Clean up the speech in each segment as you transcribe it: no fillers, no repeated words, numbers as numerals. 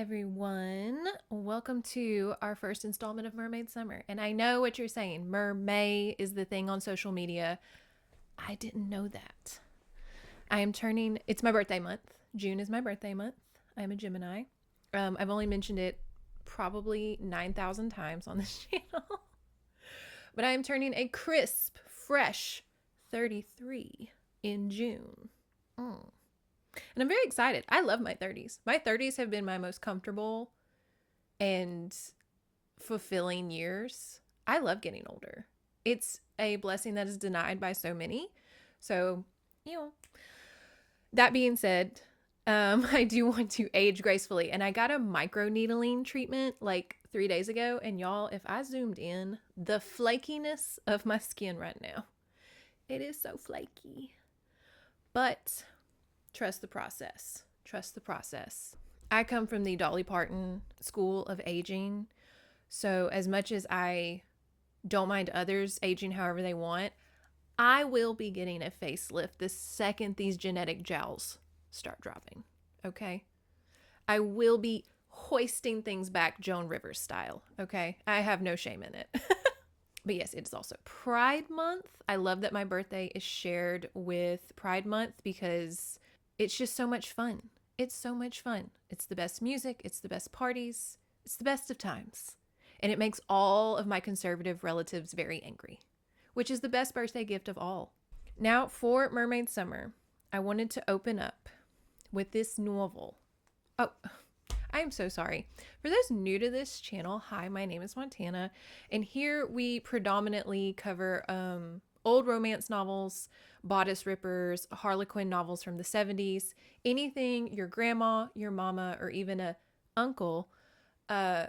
everyone. Welcome to our first installment of Mermaid Summer. And I know what you're saying. Mermay is the thing on social media. I didn't know that. It's my birthday month. June is my birthday month. I'm a Gemini. I've only mentioned it probably 9,000 times on this channel. But I am turning a crisp, fresh 33 in June. And I'm very excited. I love my 30s. My 30s have been my most comfortable and fulfilling years. I love getting older. It's a blessing that is denied by so many. So, that being said, I do want to age gracefully. And I got a micro needling treatment like 3 days ago. And y'all, if I zoomed in, the flakiness of my skin right now, it is so flaky. But trust the process. Trust the process. I come from the Dolly Parton school of aging. So as much as I don't mind others aging however they want, I will be getting a facelift the second these genetic jowls start dropping. Okay? I will be hoisting things back Joan Rivers style. Okay? I have no shame in it. But yes, it is also Pride Month. I love that my birthday is shared with Pride Month because it's just so much fun. It's so much fun. It's the best music. It's the best parties. It's the best of times. And it makes all of my conservative relatives very angry, which is the best birthday gift of all. Now for Mermaid Summer, I wanted to open up with this novel. Oh, I am so sorry. For those new to this channel, hi, my name is Montana. And here we predominantly cover old romance novels, bodice rippers, Harlequin novels from the 70s, anything your grandma, your mama, or even a uncle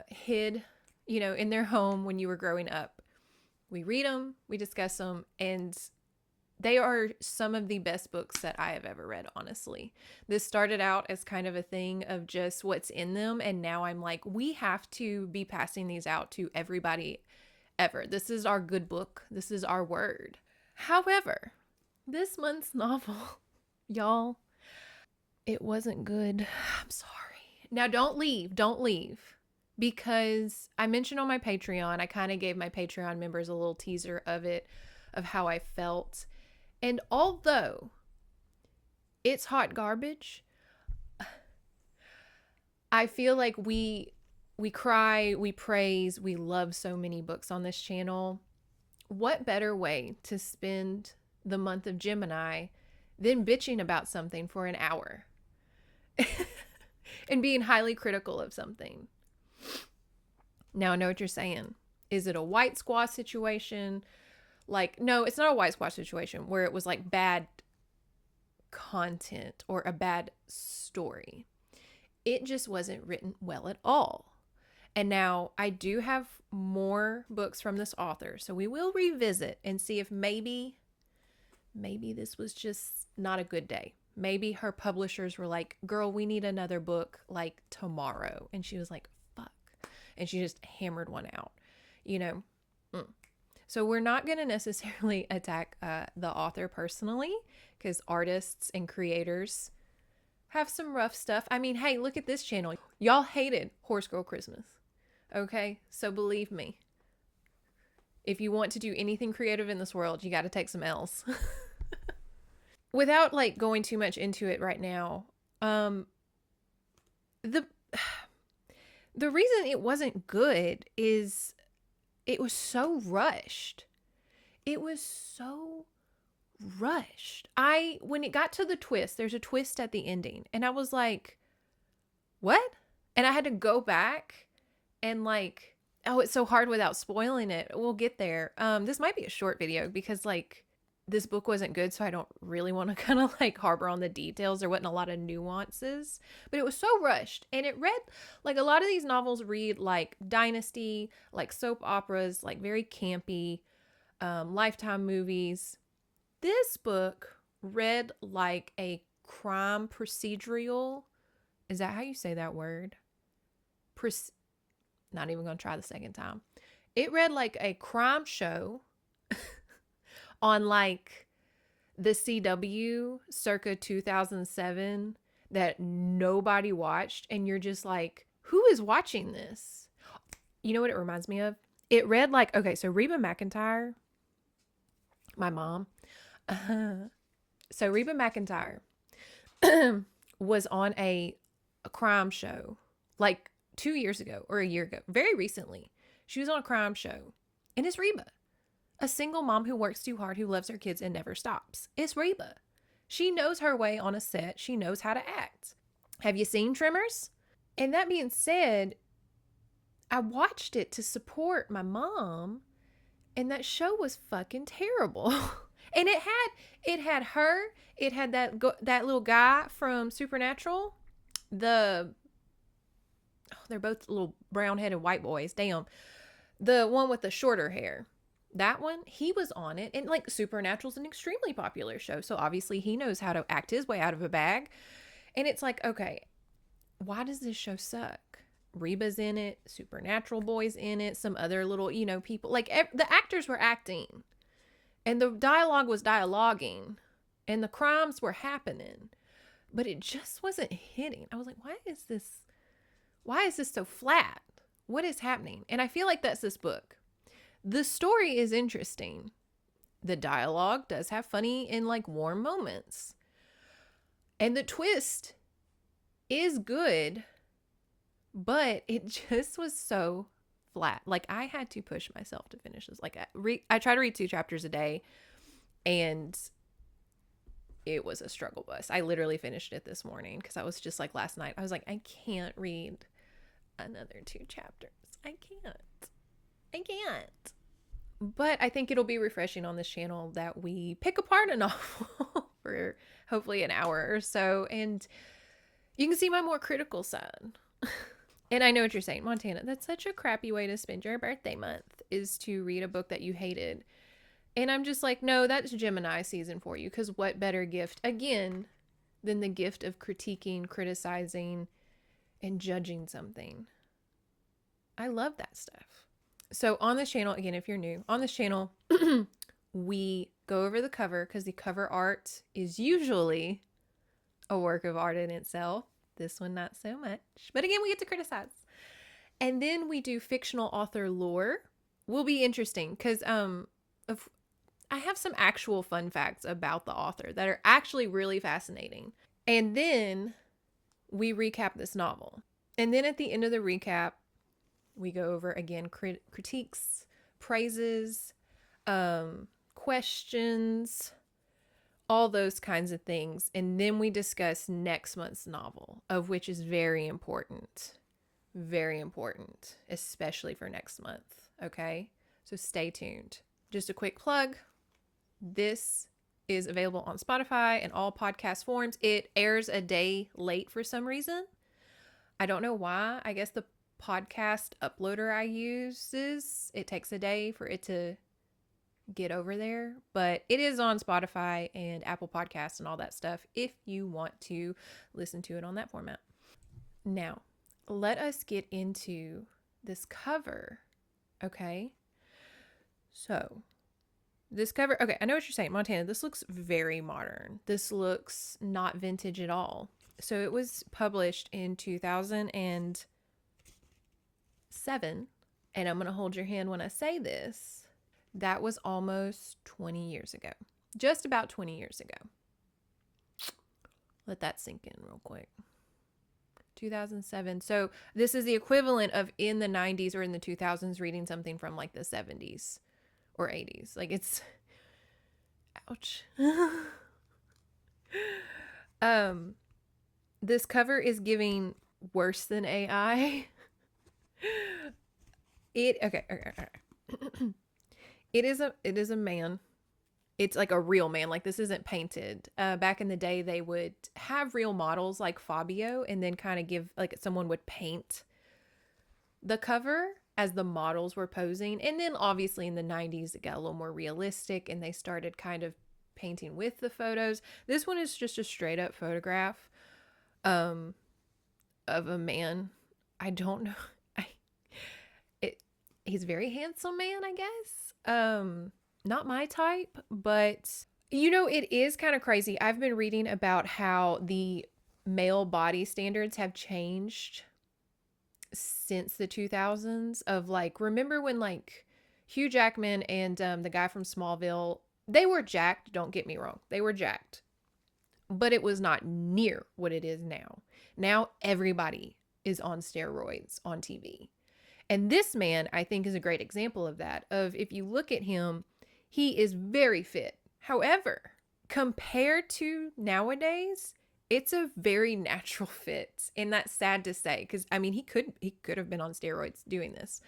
hid, in their home when you were growing up. We read them, we discuss them, and they are some of the best books that I have ever read, honestly. This started out as kind of a thing of just what's in them, and now I'm like, we have to be passing these out to everybody ever. This is our good book. This is our word. However, this month's novel, y'all, it wasn't good. I'm sorry. Now don't leave, because I mentioned on my Patreon, I kind of gave my Patreon members a little teaser of it, of how I felt. And although it's hot garbage, I feel like we cry, we praise, we love so many books on this channel. What better way to spend the month of Gemini than bitching about something for an hour and being highly critical of something? Now I know what you're saying. Is it a white squash situation? Like, no, it's not a white squash situation where it was like bad content or a bad story. It just wasn't written well at all. And now I do have more books from this author, so we will revisit and see if maybe this was just not a good day. Maybe her publishers were like, girl, we need another book like tomorrow. And she was like, fuck. And she just hammered one out, So we're not going to necessarily attack the author personally, because artists and creators have some rough stuff. I mean, hey, look at this channel. Y'all hated Horse Girl Christmas. Okay, so believe me, if you want to do anything creative in this world, you got to take some L's. Without going too much into it right now, the reason it wasn't good is it was so rushed. It was so rushed. When it got to the twist, there's a twist at the ending, and I was like, what? And I had to go back and it's so hard without spoiling it. We'll get there. This might be a short video because this book wasn't good, so I don't really want to kind of harbor on the details. There wasn't a lot of nuances, but it was so rushed, and it read a lot of these novels read like Dynasty, like soap operas, very campy, Lifetime movies. This book read like a crime procedural. Is that how you say that word? Not even going to try the second time. It read like a crime show on the CW circa 2007 that nobody watched, and you're just like, who is watching this? You know what it reminds me of? It read like, okay, so Reba McEntire, my mom. So Reba McEntire was on a crime show like 2 years ago or a year ago, very recently. She was on a crime show. And it's Reba, a single mom who works too hard, who loves her kids and never stops. It's Reba. She knows her way on a set. She knows how to act. Have you seen Tremors? And that being said, I watched it to support my mom, and that show was fucking terrible. And it had her, it had that little guy from Supernatural, they're both little brown-headed white boys. Damn. The one with the shorter hair. That one, he was on it. And like Supernatural's an extremely popular show. So obviously he knows how to act his way out of a bag. And it's like, okay, why does this show suck? Reba's in it. Supernatural boy's in it. Some other little, people. Like the actors were acting. And the dialogue was dialoguing. And the crimes were happening. But it just wasn't hitting. I was like, why is this so flat? What is happening? And I feel like that's this book. The story is interesting. The dialogue does have funny and like warm moments. And the twist is good, but it just was so flat. Like I had to push myself to finish this. Like I try to read 2 chapters a day, and it was a struggle bus. I literally finished it this morning because I was just like last night. I was like, I can't read another 2 chapters. I can't. But I think it'll be refreshing on this channel that we pick apart a novel for hopefully an hour or so, and you can see my more critical side. And I know what you're saying, Montana, that's such a crappy way to spend your birthday month, is to read a book that you hated. And I'm just like, no, that's Gemini season for you, because what better gift, again, than the gift of critiquing, criticizing, and judging something. I love that stuff. So on this channel, again, if you're new, on this channel, we go over the cover because the cover art is usually a work of art in itself. This one, not so much. But again, we get to criticize. And then we do fictional author lore. Will be interesting because I have some actual fun facts about the author that are actually really fascinating. And then we recap this novel. And then at the end of the recap, we go over, again, critiques, praises, questions, all those kinds of things. And then we discuss next month's novel, of which is very important. Very important, especially for next month. Okay? So stay tuned. Just a quick plug. This is available on Spotify and all podcast forms. It airs a day late for some reason. I don't know why. I guess the podcast uploader I use, it takes a day for it to get over there, but it is on Spotify and Apple Podcasts and all that stuff if you want to listen to it on that format. Now, let us get into this cover, okay? So, this cover, okay, I know what you're saying, Montana, this looks very modern. This looks not vintage at all. So, it was published in 2007, and I'm going to hold your hand when I say this. That was almost 20 years ago. Just about 20 years ago. Let that sink in real quick. 2007. So this is the equivalent of in the 90s or in the 2000s reading something from like the 70s or 80s. Like it's... Ouch. This cover is giving worse than AI. Okay. It is a man. It's like a real man. Like this isn't painted. Back in the day, they would have real models like Fabio, and then kind of give, like, someone would paint the cover as the models were posing. And then obviously in the 90s, it got a little more realistic, and they started kind of painting with the photos. This one is just a straight up photograph of a man. I don't know. He's a very handsome man, I guess. Not my type, but it is kind of crazy. I've been reading about how the male body standards have changed since the 2000s of like, remember when like Hugh Jackman and the guy from Smallville, they were jacked, don't get me wrong. They were jacked. But it was not near what it is now. Now everybody is on steroids on TV. And this man, I think, is a great example of that. Of if you look at him, he is very fit. However, compared to nowadays, it's a very natural fit. And that's sad to say, because I mean, he could have been on steroids doing this.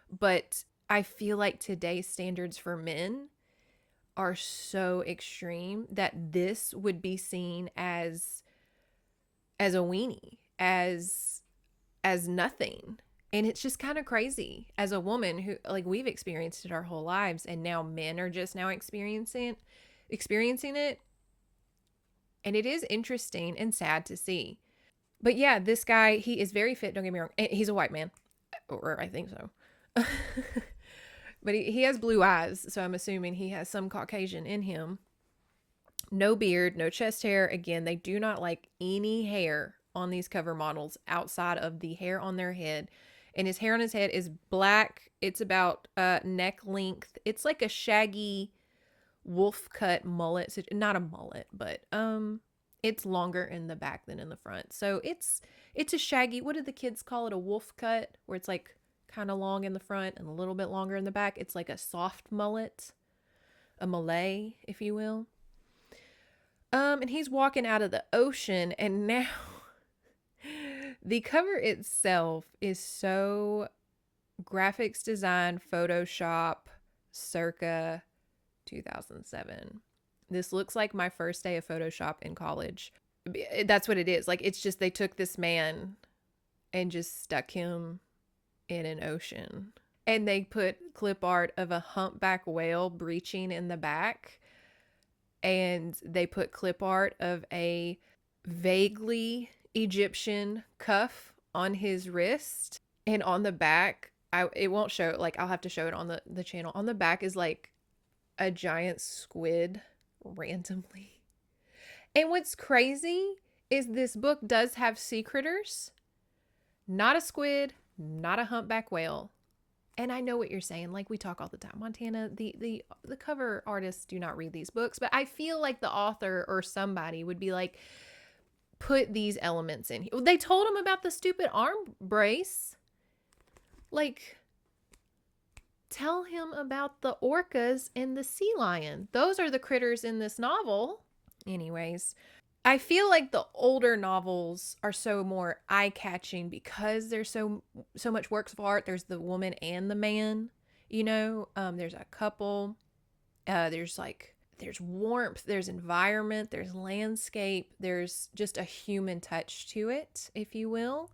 But I feel like today's standards for men are so extreme that this would be seen as a weenie, as nothing. And it's just kind of crazy as a woman who, like, we've experienced it our whole lives, and now men are just now experiencing it. And it is interesting and sad to see. But yeah, this guy, he is very fit, don't get me wrong. He's a white man, or I think so. But he has blue eyes, so I'm assuming he has some Caucasian in him. No beard, no chest hair. Again, they do not like any hair on these cover models outside of the hair on their head. And his hair on his head is black. It's about neck length. It's like a shaggy wolf cut mullet. So not a mullet, but it's longer in the back than in the front. So it's a shaggy, what did the kids call it? A wolf cut, where it's like kind of long in the front and a little bit longer in the back. It's like a soft mullet, a Malay, if you will. And he's walking out of the ocean, and now the cover itself is so graphics design, Photoshop, circa 2007. This looks like my first day of Photoshop in college. That's what it is. Like, it's just they took this man and just stuck him in an ocean. And they put clip art of a humpback whale breaching in the back. And they put clip art of a vaguely Egyptian cuff on his wrist. And on the back, it won't show, like, I'll have to show it on the channel. On the back is like a giant squid randomly. And what's crazy is this book does have sea critters. Not a squid, not a humpback whale. And I know what you're saying. Like, we talk all the time, Montana, the cover artists do not read these books, but I feel like the author or somebody would be like, put these elements in. They told him about the stupid arm brace. Like, tell him about the orcas and the sea lion. Those are the critters in this novel. Anyways, I feel like the older novels are so more eye-catching because there's so much works of art. There's the woman and the man, you know. There's a couple. There's warmth. There's environment. There's landscape. There's just a human touch to it, if you will.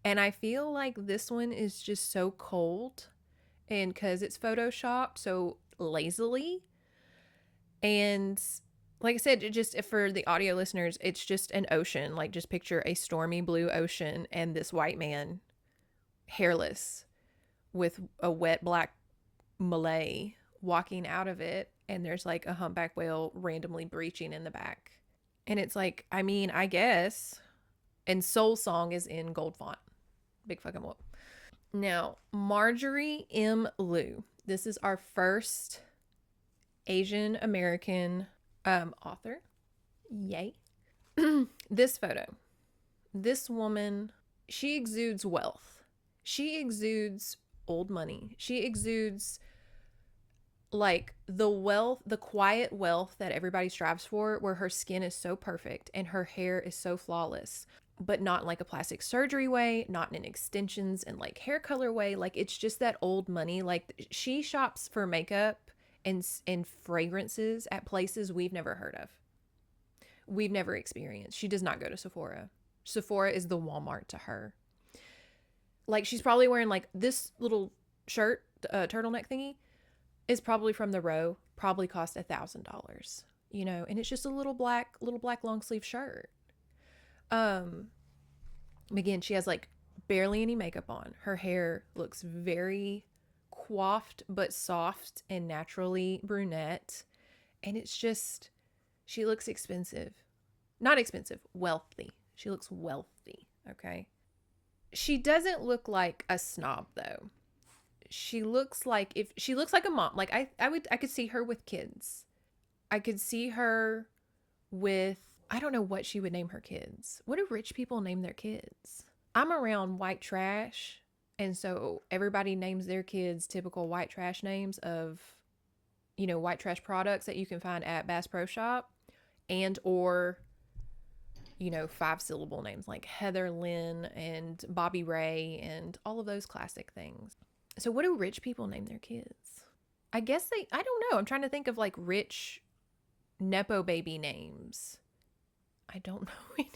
And I feel like this one is just so cold, and because it's photoshopped so lazily. And like I said, just for the audio listeners, it's just an ocean. Like, just picture a stormy blue ocean and this white man, hairless, with a wet black Malay walking out of it. And there's like a humpback whale randomly breaching in the back. And it's like, I mean, I guess. And Soul Song is in gold font. Big fucking whoop. Now, Marjorie M. Liu. This is our first Asian American author. Yay. This photo. This woman, she exudes wealth. She exudes old money. She exudes like the wealth, the quiet wealth that everybody strives for, where her skin is so perfect and her hair is so flawless, but not in like a plastic surgery way, not in extensions and like hair color way. Like, it's just that old money. Like, she shops for makeup and fragrances at places we've never heard of. We've never experienced. She does not go to Sephora. Sephora is the Walmart to her. Like, she's probably wearing like this little shirt, turtleneck thingy, is probably from the Row, probably cost $1,000, you know, and it's just a little black long sleeve shirt. Again, she has like barely any makeup on. Her hair looks very coiffed, but soft and naturally brunette. And it's just, she looks expensive. Not expensive, wealthy. She looks wealthy, okay? She doesn't look like a snob though. She looks like a mom. Like I could see her with kids. I could see her with, I don't know what she would name her kids. What do rich people name their kids? I'm around white trash, and so everybody names their kids typical white trash names of, white trash products that you can find at Bass Pro Shop, and or 5-syllable names like Heather Lynn and Bobby Ray and all of those classic things. So what do rich people name their kids? I guess I don't know. I'm trying to think of like rich Nepo baby names. I don't know any.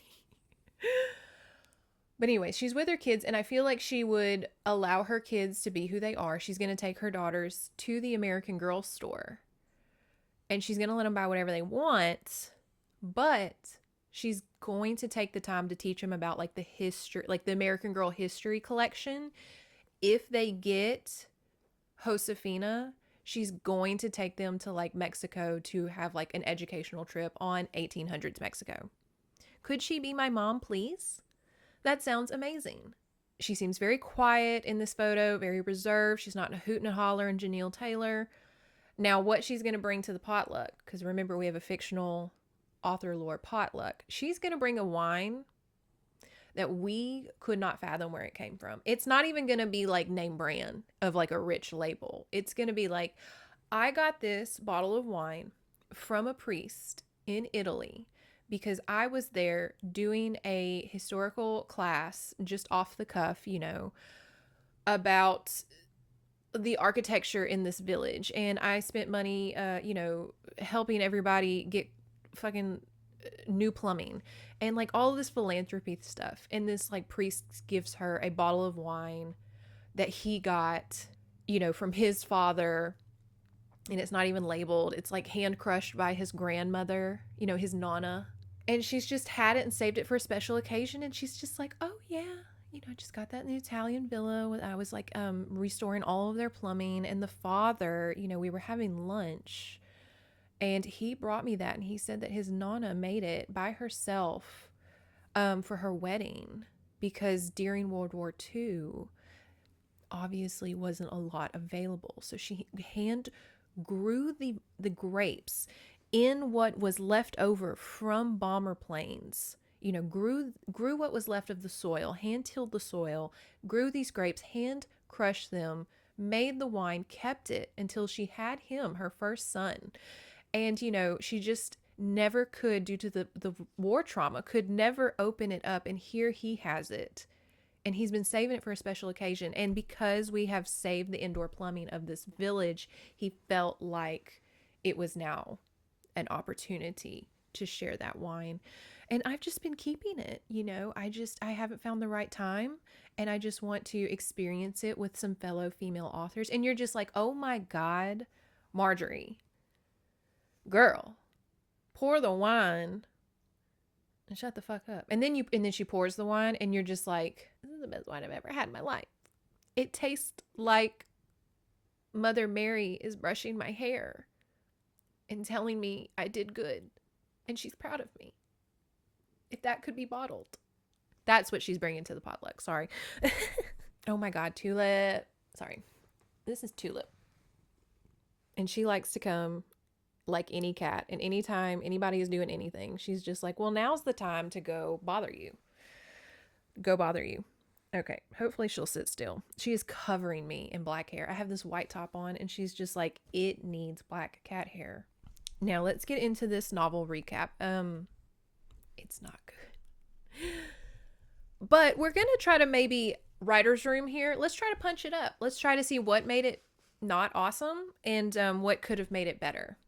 But anyway, she's with her kids, and I feel like she would allow her kids to be who they are. She's going to take her daughters to the American Girl store, and she's going to let them buy whatever they want, but she's going to take the time to teach them about like the history, like the American Girl history collection. If they get Josefina, she's going to take them to like Mexico to have like an educational trip on 1800s Mexico. Could she be my mom, please? That sounds amazing. She seems very quiet in this photo, very reserved. She's not a hoot and a holler and Janelle Taylor. Now, what she's going to bring to the potluck, because remember, we have a fictional author lore potluck. She's going to bring a wine that we could not fathom where it came from. It's not even going to be like name brand of like a rich label. It's going to be like, I got this bottle of wine from a priest in Italy because I was there doing a historical class just off the cuff, about the architecture in this village. And I spent money, helping everybody get fucking new plumbing and like all of this philanthropy stuff. And this like priest gives her a bottle of wine that he got, from his father. And it's not even labeled. It's like hand crushed by his grandmother, his nonna. And she's just had it and saved it for a special occasion. And she's just like, oh yeah, I just got that in the Italian villa. I was like restoring all of their plumbing. And the father, we were having lunch. And he brought me that. And he said that his nonna made it by herself for her wedding. Because during World War II, obviously wasn't a lot available. So she hand grew the grapes in what was left over from bomber planes, grew what was left of the soil, hand tilled the soil, grew these grapes, hand crushed them, made the wine, kept it until she had him, her first son. And, she just never could, due to the war trauma, could never open it up. And here he has it. And he's been saving it for a special occasion. And because we have saved the indoor plumbing of this village, he felt like it was now an opportunity to share that wine. And I've just been keeping it, I haven't found the right time, and I just want to experience it with some fellow female authors. And you're just like, oh my God, Marjorie, girl, pour the wine and shut the fuck up. And then she pours the wine, and you're just like, this is the best wine I've ever had in my life. It tastes like Mother Mary is brushing my hair and telling me I did good, and she's proud of me. If that could be bottled. That's what she's bringing to the potluck. Sorry. Oh my God, Tulip. Sorry. This is Tulip. And she likes to come like any cat. And anytime anybody is doing anything, she's just like, well, now's the time to go bother you. Go bother you. Okay, hopefully she'll sit still. She is covering me in black hair. I have this white top on, and she's just like, it needs black cat hair. Now let's get into this novel recap. It's not good. But we're going to try to maybe writer's room here. Let's try to punch it up. Let's try to see what made it not awesome and what could have made it better.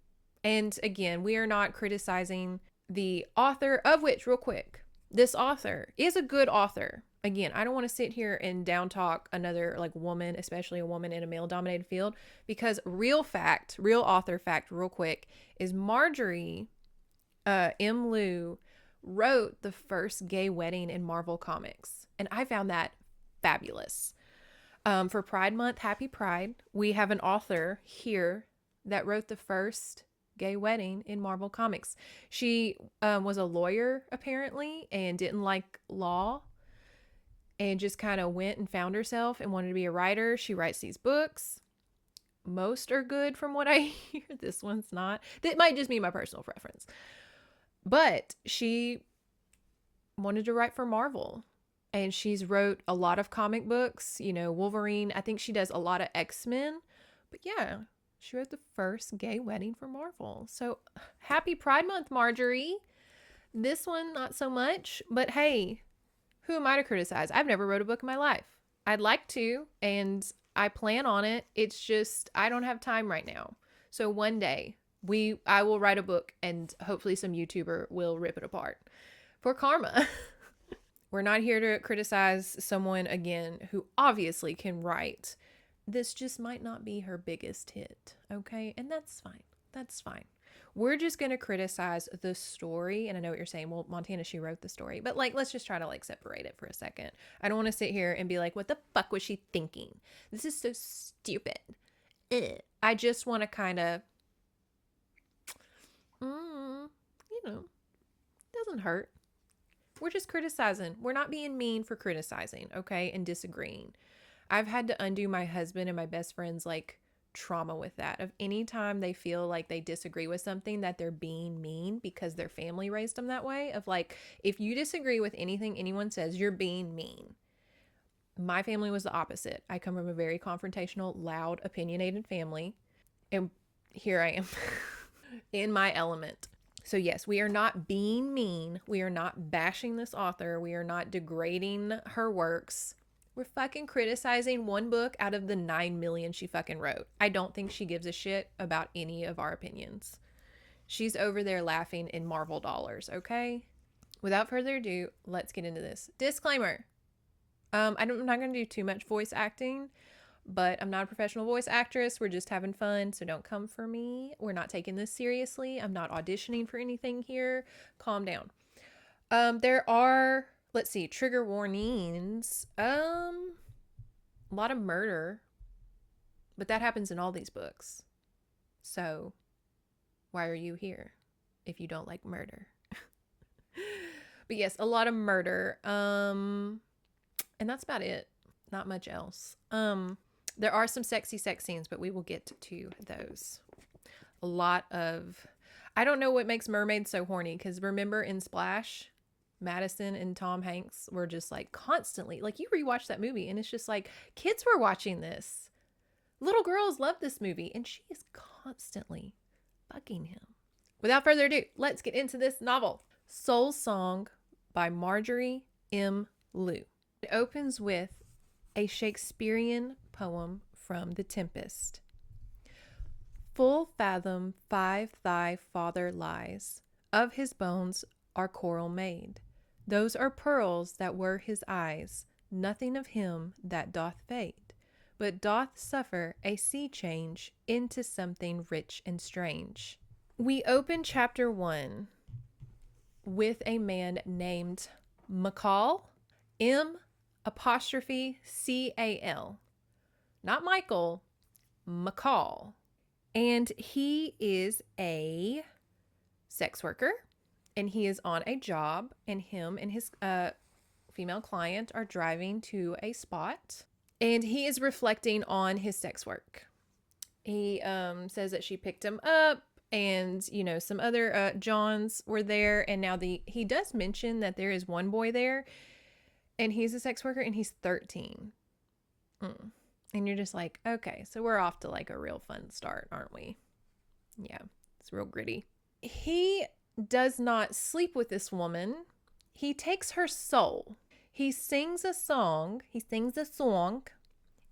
And again, we are not criticizing the author, of which, real quick, this author is a good author. Again, I don't want to sit here and down talk another like woman, especially a woman in a male dominated field, because real author fact, real quick, is Marjorie M. Liu wrote the first gay wedding in Marvel Comics. And I found that fabulous. For Pride Month, happy Pride. We have an author here that wrote the first gay wedding in Marvel Comics. She was a lawyer apparently and didn't like law. and just kind of went and found herself and wanted to be a writer. She writes these books. Most are good from what I hear. This one's not. That might just be my personal preference. But she wanted to write for Marvel. And she's wrote a lot of comic books, you know, Wolverine. I think she does a lot of X-Men. But yeah, she wrote the first gay wedding for Marvel. So happy Pride Month, Marjorie. This one, not so much. But hey, who am I to criticize? I've never wrote a book in my life. I'd like to, and I plan on it. It's just I don't have time right now. So one day I will write a book, and hopefully some YouTuber will rip it apart for karma. We're not here to criticize someone, again, who obviously can write. This just might not be her biggest hit, okay? And that's fine. That's fine. We're just going to criticize the story. And I know what you're saying. Well, Montana, she wrote the story. But, like, let's just try to, like, separate it for a second. I don't want to sit here and be like, what the fuck was she thinking? This is so stupid. Ugh. I just want to kind of, you know, doesn't hurt. We're just criticizing. We're not being mean for criticizing, okay? And disagreeing. I've had to undo my husband and my best friend's, like, trauma with that. Of any time they feel like they disagree with something, that they're being mean because their family raised them that way. Of like, if you disagree with anything anyone says, you're being mean. My family was the opposite. I come from a very confrontational, loud, opinionated family. And here I am in my element. So yes, we are not being mean. We are not bashing this author. We are not degrading her works. We're fucking criticizing one book out of the 9 million she fucking wrote. I don't think she gives a shit about any of our opinions. She's over there laughing in Marvel dollars, okay? Without further ado, let's get into this. Disclaimer. I'm not going to do too much voice acting, but I'm not a professional voice actress. We're just having fun, so don't come for me. We're not taking this seriously. I'm not auditioning for anything here. Calm down. There are, let's see, trigger warnings. A lot of murder, but that happens in all these books. So why are you here if you don't like murder? But yes, a lot of murder. And that's about it. Not much else. There are some sexy sex scenes, but we will get to those. A lot of, I don't know what makes mermaids so horny, because remember in Splash, Madison and Tom Hanks were just like constantly, like you rewatch that movie and it's just like kids were watching this. Little girls love this movie and she is constantly fucking him. Without further ado, let's get into this novel. Soul Song by Marjorie M. Liu. It opens with a Shakespearean poem from The Tempest. Full fathom 5 thy father lies, of his bones are coral made. Those are pearls that were his eyes, nothing of him that doth fade, but doth suffer a sea change into something rich and strange. We open chapter 1 with a man named McCall, M''CAL. Not Michael, McCall. And he is a sex worker, and he is on a job, and him and his female client are driving to a spot, and he is reflecting on his sex work. He says that she picked him up, and you know, some other Johns were there, and now he does mention that there is one boy there, and he's a sex worker, and he's 13. And you're just like, okay, so we're off to like a real fun start, aren't we? Yeah, it's real gritty. He does not sleep with this woman. He takes her soul. He sings a song,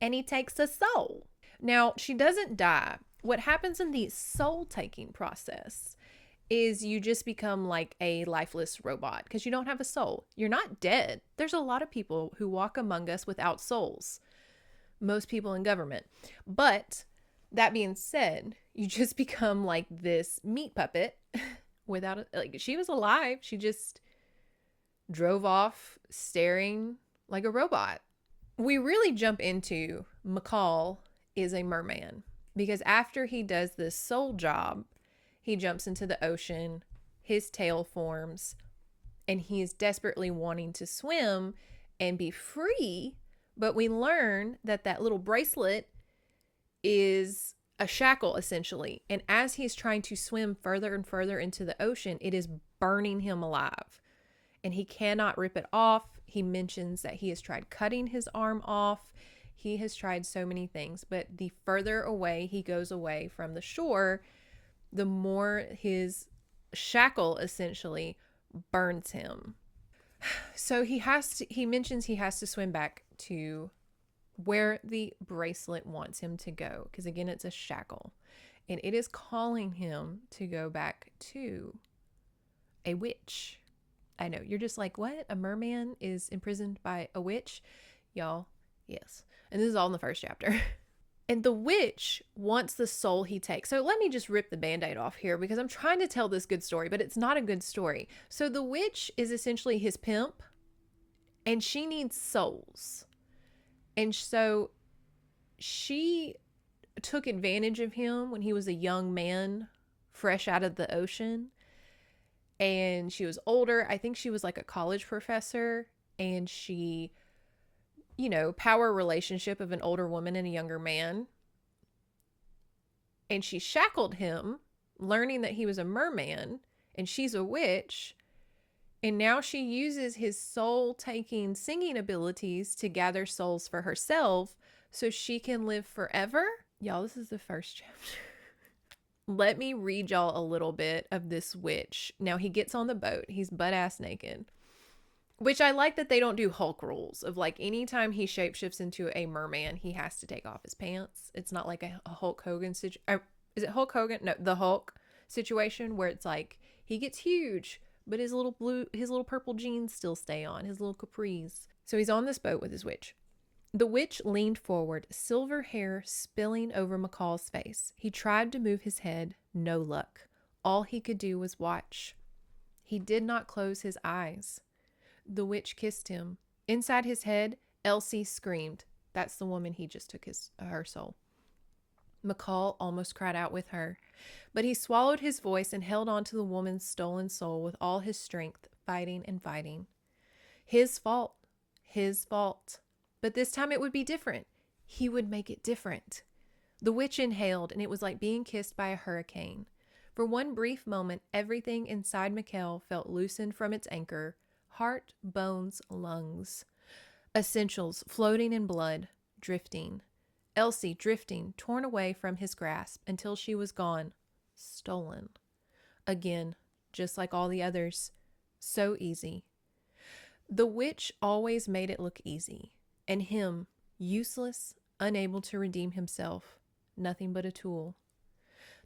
and he takes a soul. Now, she doesn't die. What happens in the soul-taking process is you just become like a lifeless robot because you don't have a soul. You're not dead. There's a lot of people who walk among us without souls. Most people in government. But that being said, you just become like this meat puppet without like she was alive. She just drove off staring like a robot. We really jump into McCall is a merman because after he does this soul job, he jumps into the ocean, his tail forms, and he is desperately wanting to swim. and be free. But we learn that that little bracelet is a shackle, essentially. And as he's trying to swim further and further into the ocean, it is burning him alive. And he cannot rip it off. He mentions that he has tried cutting his arm off. He has tried so many things. But the further away he goes away from the shore, the more his shackle essentially burns him. So he mentions he has to swim back to where the bracelet wants him to go. Because again, it's a shackle. And it is calling him to go back to a witch. I know, you're just like, what? A merman is imprisoned by a witch? Y'all, yes. And this is all in the first chapter. And the witch wants the soul he takes. So let me just rip the Band-Aid off here because I'm trying to tell this good story, but it's not a good story. So the witch is essentially his pimp, and she needs souls. And so she took advantage of him when he was a young man, fresh out of the ocean. And she was older. I think she was like a college professor. And she, power relationship of an older woman and a younger man. And she shackled him, learning that he was a merman. And she's a witch. And now she uses his soul-taking singing abilities to gather souls for herself so she can live forever. Y'all, this is the first chapter. Let me read y'all a little bit of this witch. Now, he gets on the boat. He's butt-ass naked. Which I like that they don't do Hulk rules of like anytime he shapeshifts into a merman, he has to take off his pants. It's not like a Hulk Hogan situation. Is it Hulk Hogan? No, the Hulk situation where it's like he gets huge, but his little purple jeans still stay on, his little capris. So he's on this boat with his witch. The witch leaned forward, silver hair spilling over McCall's face. He tried to move his head, no luck. All he could do was watch. He did not close his eyes. The witch kissed him. Inside his head, Elsie screamed. That's the woman he just took her soul. McCall almost cried out with her, but he swallowed his voice and held on to the woman's stolen soul with all his strength, fighting and fighting. His fault. His fault. But this time it would be different. He would make it different. The witch inhaled, and it was like being kissed by a hurricane. For one brief moment, everything inside Mikkel felt loosened from its anchor. Heart, bones, lungs. Essentials floating in blood, drifting. Elsie drifting, torn away from his grasp until she was gone. Stolen. Again, just like all the others. So easy. The witch always made it look easy. And him, useless, unable to redeem himself, nothing but a tool.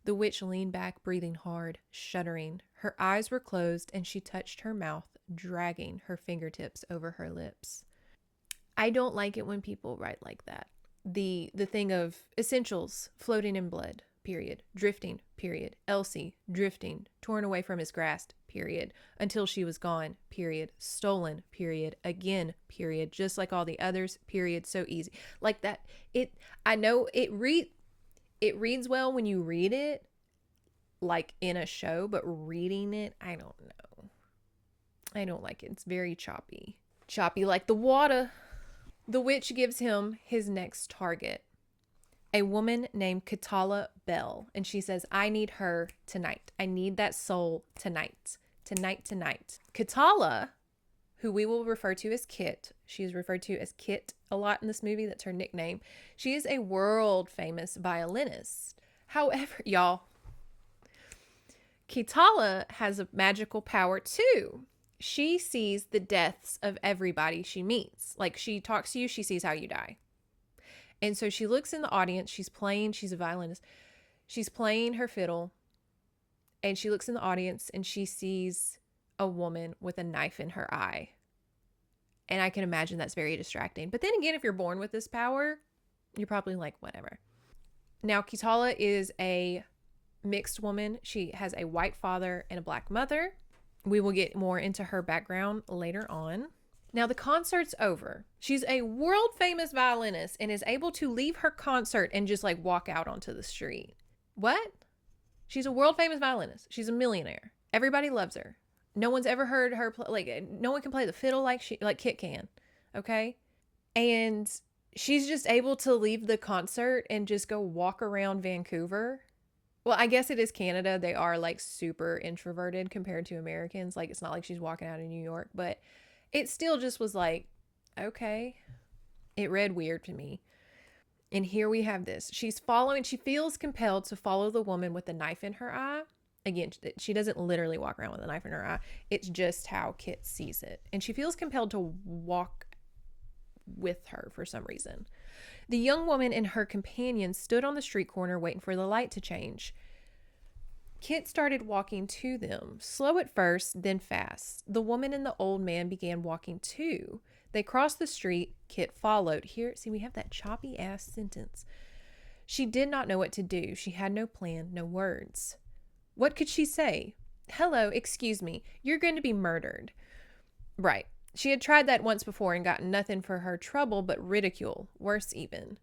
The witch leaned back, breathing hard, shuddering. Her eyes were closed, and she touched her mouth, dragging her fingertips over her lips. I don't like it when people write like that. The thing of essentials, floating in blood, period. Drifting, period. Elsie, drifting, torn away from his grasp, period. Until she was gone, period. Stolen, period. Again, period. Just like all the others, period. So easy. Like that. I know it reads well when you read it, like in a show, but reading it, I don't know. I don't like it. It's very choppy. Choppy like the water. The witch gives him his next target. A woman named Katala Bell. And she says, I need her tonight. I need that soul tonight. Tonight. Katala, who we will refer to as Kit. She is referred to as Kit a lot in this movie. That's her nickname. She is a world famous violinist. However, y'all, Katala has a magical power too. She sees the deaths of everybody she meets. Like she talks to you, she sees how you die. And so she looks in the audience. She's a violinist. She's playing her fiddle. And she looks in the audience and she sees a woman with a knife in her eye. And I can imagine that's very distracting. But then again, if you're born with this power, you're probably like, whatever. Now, Kitala is a mixed woman. She has a white father and a black mother. We will get more into her background later on. Now, the concert's over. She's a world famous violinist and is able to leave her concert and just like walk out onto the street. What? She's a world famous violinist. She's a millionaire. Everybody loves her. No one's ever heard her play. Like, no one can play the fiddle like Kit can. Okay. And she's just able to leave the concert and just go walk around Vancouver. Well, I guess it is Canada. They are like super introverted compared to Americans. Like, it's not like she's walking out in New York, but it still just was like, okay. It read weird to me. And here we have this. She feels compelled to follow the woman with the knife in her eye. Again, she doesn't literally walk around with a knife in her eye. It's just how Kit sees it. And she feels compelled to walk with her for some reason. The young woman and her companion stood on the street corner waiting for the light to change. Kit started walking to them, slow at first, then fast. The woman and the old man began walking too. They crossed the street. Kit followed. Here, see, we have that choppy ass sentence. She did not know what to do. She had no plan, no words. What could she say? Hello, excuse me. You're going to be murdered. Right. She had tried that once before and gotten nothing for her trouble but ridicule, worse even.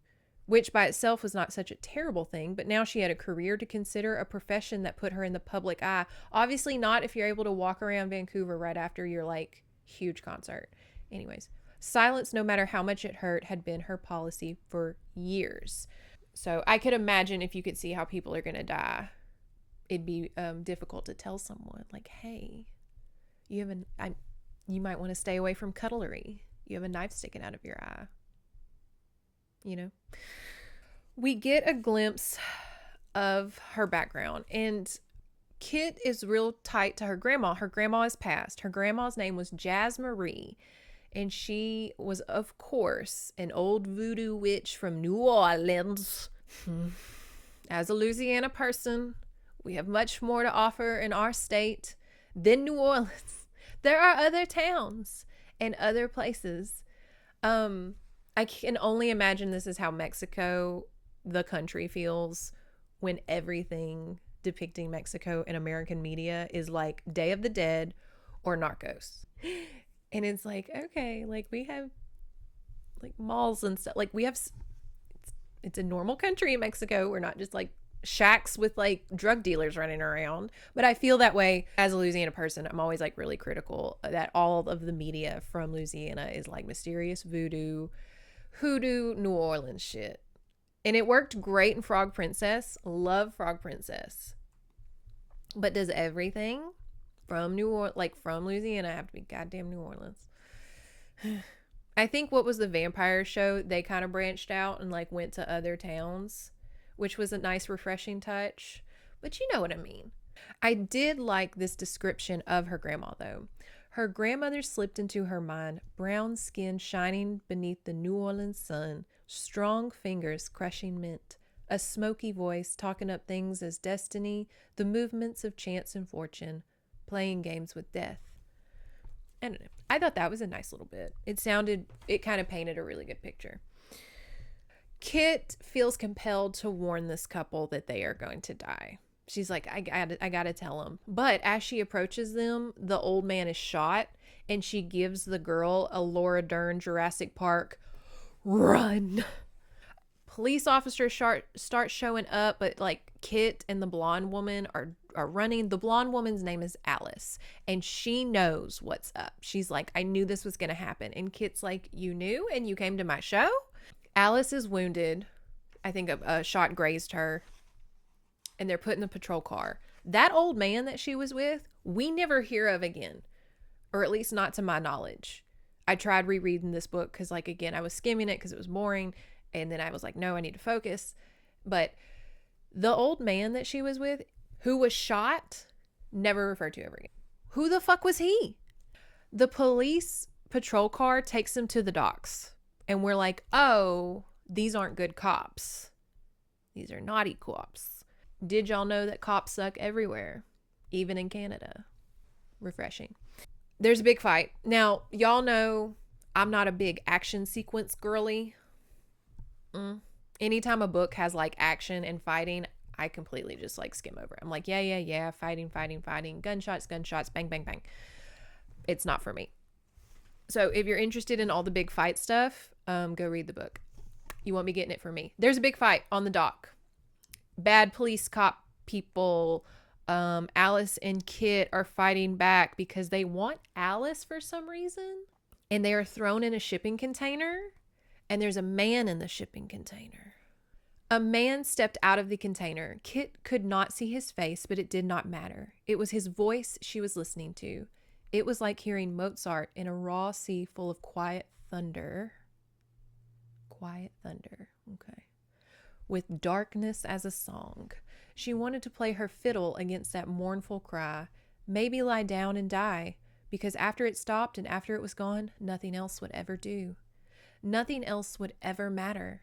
Which by itself was not such a terrible thing, but now she had a career to consider, a profession that put her in the public eye. Obviously not if you're able to walk around Vancouver right after your, like, huge concert. Anyways, silence, no matter how much it hurt, had been her policy for years. So I could imagine if you could see how people are going to die, it'd be difficult to tell someone, like, hey, you might want to stay away from cutlery. You have a knife sticking out of your eye. You know? We get a glimpse of her background, and Kit is real tight to her grandma. Her grandma is passed. Her grandma's name was Jazz Marie, and she was, of course, an old voodoo witch from New Orleans. As a Louisiana person, we have much more to offer in our state than New Orleans. There are other towns and other places. I can only imagine this is how Mexico, the country, feels when everything depicting Mexico in American media is like Day of the Dead or Narcos. And it's like, okay, like we have like malls and stuff. Like we have, it's a normal country in Mexico. We're not just like shacks with like drug dealers running around. But I feel that way as a Louisiana person. I'm always like really critical that all of the media from Louisiana is like mysterious voodoo, hoodoo, New Orleans shit. And it worked great in Frog Princess. Love Frog Princess. But does everything from from Louisiana have to be goddamn New Orleans? I think what was the vampire show, they kind of branched out and like went to other towns, which was a nice refreshing touch. But you know what I mean. I did like this description of her grandma though. Her grandmother slipped into her mind, brown skin shining beneath the New Orleans sun, strong fingers crushing mint, a smoky voice talking up things as destiny, the movements of chance and fortune, playing games with death. I don't know. I thought that was a nice little bit. It kind of painted a really good picture. Kit feels compelled to warn this couple that they are going to die. She's like, I gotta tell them. But as she approaches them, the old man is shot, and she gives the girl a Laura Dern Jurassic Park run. Police officers start showing up, but like Kit and the blonde woman are running. The blonde woman's name is Alice, and she knows what's up. She's like, I knew this was gonna happen. And Kit's like, you knew, and you came to my show? Alice is wounded. I think a shot grazed her. And they're put in the patrol car. That old man that she was with, we never hear of again. Or at least not to my knowledge. I tried rereading this book because, like, again, I was skimming it because it was boring. And then I was like, no, I need to focus. But the old man that she was with, who was shot, never referred to ever again. Who the fuck was he? The police patrol car takes him to the docks. And we're like, oh, these aren't good cops. These are naughty cops. Did y'all know that cops suck everywhere, even in Canada? Refreshing. There's a big fight. Now, y'all know I'm not a big action sequence girly. Anytime a book has like action and fighting, I completely just like skim over it. I'm like, yeah, fighting, gunshots, bang, bang, bang. It's not for me. So if you're interested in all the big fight stuff, go read the book. You won't be getting it from me. There's a big fight on the dock. Bad police cop people, Alice and Kit are fighting back because they want Alice for some reason. and they are thrown in a shipping container, and there's a man in the shipping container. A man stepped out of the container. Kit could not see his face, but it did not matter. It was his voice she was listening to. It was like hearing Mozart in a raw sea full of quiet thunder. Quiet thunder. Okay. With darkness as a song. She wanted to play her fiddle against that mournful cry. Maybe lie down and die, because after it stopped and after it was gone, nothing else would ever do. Nothing else would ever matter.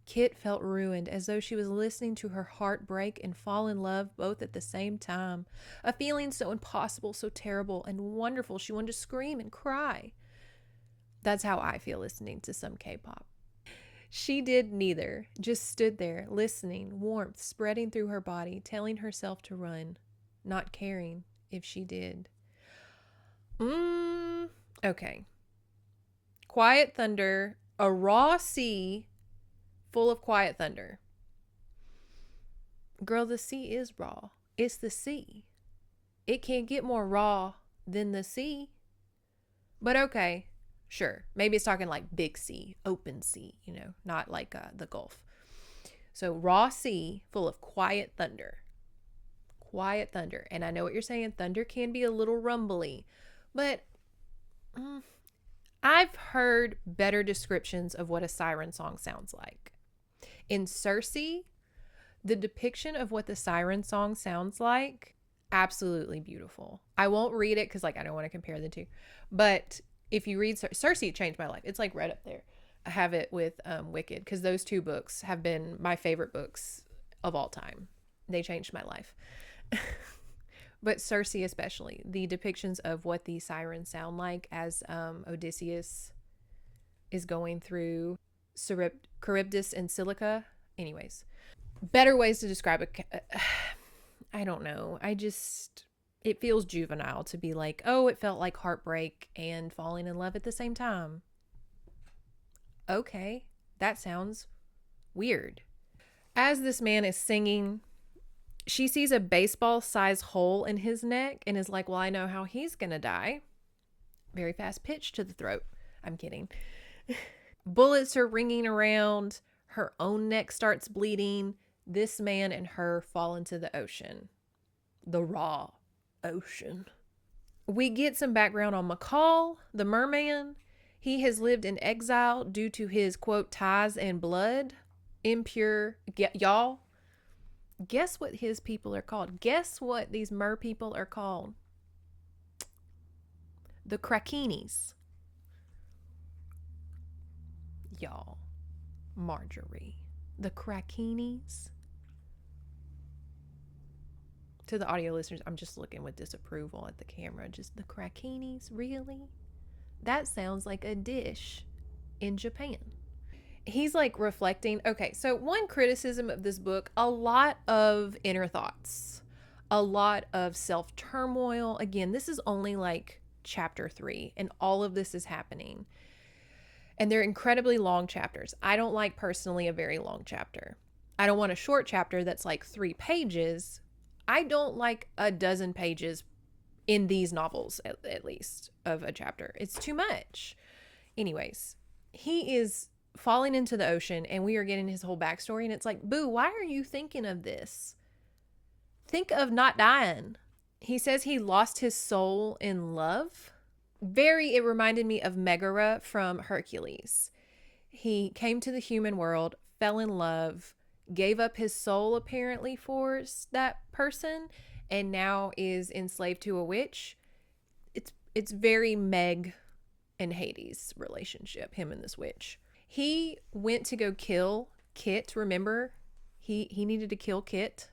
Kit felt ruined, as though she was listening to her heart break and fall in love both at the same time. A feeling so impossible, so terrible and wonderful, she wanted to scream and cry. That's how I feel listening to some K-pop. She did neither, just stood there, listening, warmth spreading through her body, telling herself to run, not caring if she did. Okay. Quiet thunder, a raw sea full of quiet thunder. Girl, the sea is raw. It's the sea. It can't get more raw than the sea. But okay, sure. Maybe it's talking like big sea, open sea, not like the Gulf. So raw sea full of quiet thunder. Quiet thunder. And I know what you're saying. Thunder can be a little rumbly. But I've heard better descriptions of what a siren song sounds like. In Circe, the depiction of what the siren song sounds like, absolutely beautiful. I won't read it because I don't want to compare the two. But if you read Circe, it changed my life. It's right up there. I have it with Wicked, because those two books have been my favorite books of all time. They changed my life. But Circe especially, the depictions of what the sirens sound like as Odysseus is going through Charybdis and Silica. Anyways, better ways to describe it. I don't know. It feels juvenile to be like, oh, it felt like heartbreak and falling in love at the same time. Okay, that sounds weird. As this man is singing, she sees a baseball-sized hole in his neck and is like, well, I know how he's gonna die. Very fast pitch to the throat. I'm kidding. Bullets are ringing around. Her own neck starts bleeding. This man and her fall into the ocean. The raw ocean. We get some background on McCall, the merman. He has lived in exile due to his, quote, ties and blood. Impure. Y'all, guess what his people are called? Guess what these mer people are called? The Krakenis. Y'all, Marjorie, the Krakenis. To the audio listeners, I'm just looking with disapproval at the camera. Just the Krakenis, really? That sounds like a dish in Japan. He's reflecting. Okay, so one criticism of this book, a lot of inner thoughts, a lot of self-turmoil. Again, this is only chapter 3, and all of this is happening. And they're incredibly long chapters. I don't like personally a very long chapter. I don't want a short chapter that's 3 pages. I don't like a dozen pages in these novels, at least, of a chapter. It's too much. Anyways, he is falling into the ocean and we are getting his whole backstory. And it's boo, why are you thinking of this? Think of not dying. He says he lost his soul in love. It reminded me of Megara from Hercules. He came to the human world, fell in love, gave up his soul apparently for that person, and now is enslaved to a witch. It's very Meg and Hades relationship, him and this witch. He went to go kill Kit, remember? He needed to kill Kit.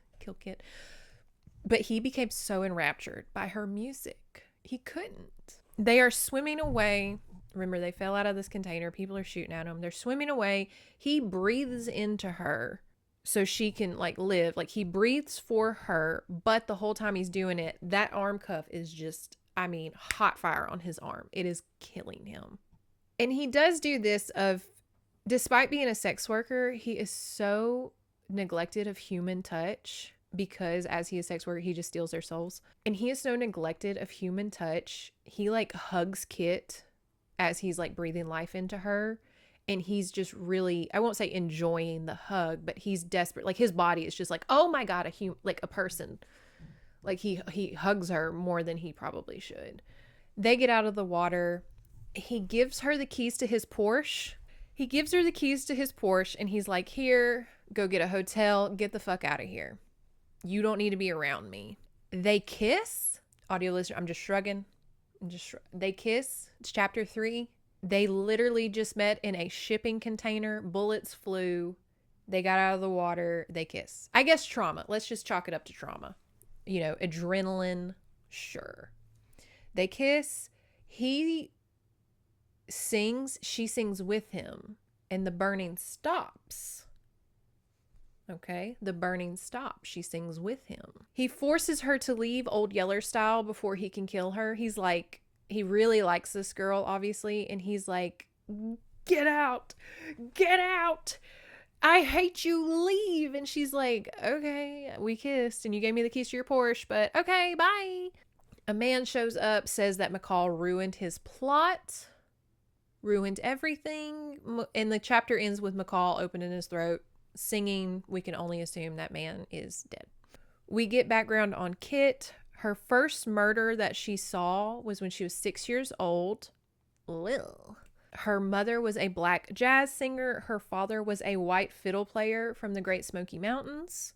But he became so enraptured by her music. He couldn't. They are swimming away. Remember, they fell out of this container. People are shooting at them. They're swimming away. He breathes into her so she can live. He breathes for her, but the whole time he's doing it, that arm cuff is just, hot fire on his arm. It is killing him. And he does do this despite being a sex worker, he is so neglected of human touch. Because as he is a sex worker, he just steals their souls. And he is so neglected of human touch. He hugs Kit as he's like breathing life into her. And he's just really, I won't say enjoying the hug, but he's desperate. Like his body is just like, oh my God, like a person. Like he hugs her more than he probably should. They get out of the water. He gives her the keys to his Porsche. He gives her the keys to his Porsche and he's like, here, go get a hotel. Get the fuck out of here. You don't need to be around me. They kiss. Audio listener, I'm just shrugging. They kiss. It's chapter 3. They literally just met in a shipping container. Bullets flew. They got out of the water. They kiss. I guess trauma. Let's just chalk it up to trauma. You know, adrenaline. Sure. They kiss. He sings. She sings with him. And the burning stops. Okay, the burning stops. She sings with him. He forces her to leave Old Yeller style before he can kill her. He's like, he really likes this girl, obviously. And he's like, get out. Get out. I hate you. Leave. And she's like, okay, we kissed and you gave me the keys to your Porsche, but okay, bye. A man shows up, says that McCall ruined his plot, ruined everything. And the chapter ends with McCall opening his throat, singing. We can only assume that man is dead. We get background on Kit. Her first murder that she saw was when she was 6 years old. Lil. Her mother was a black jazz singer. Her father was a white fiddle player from the Great Smoky Mountains.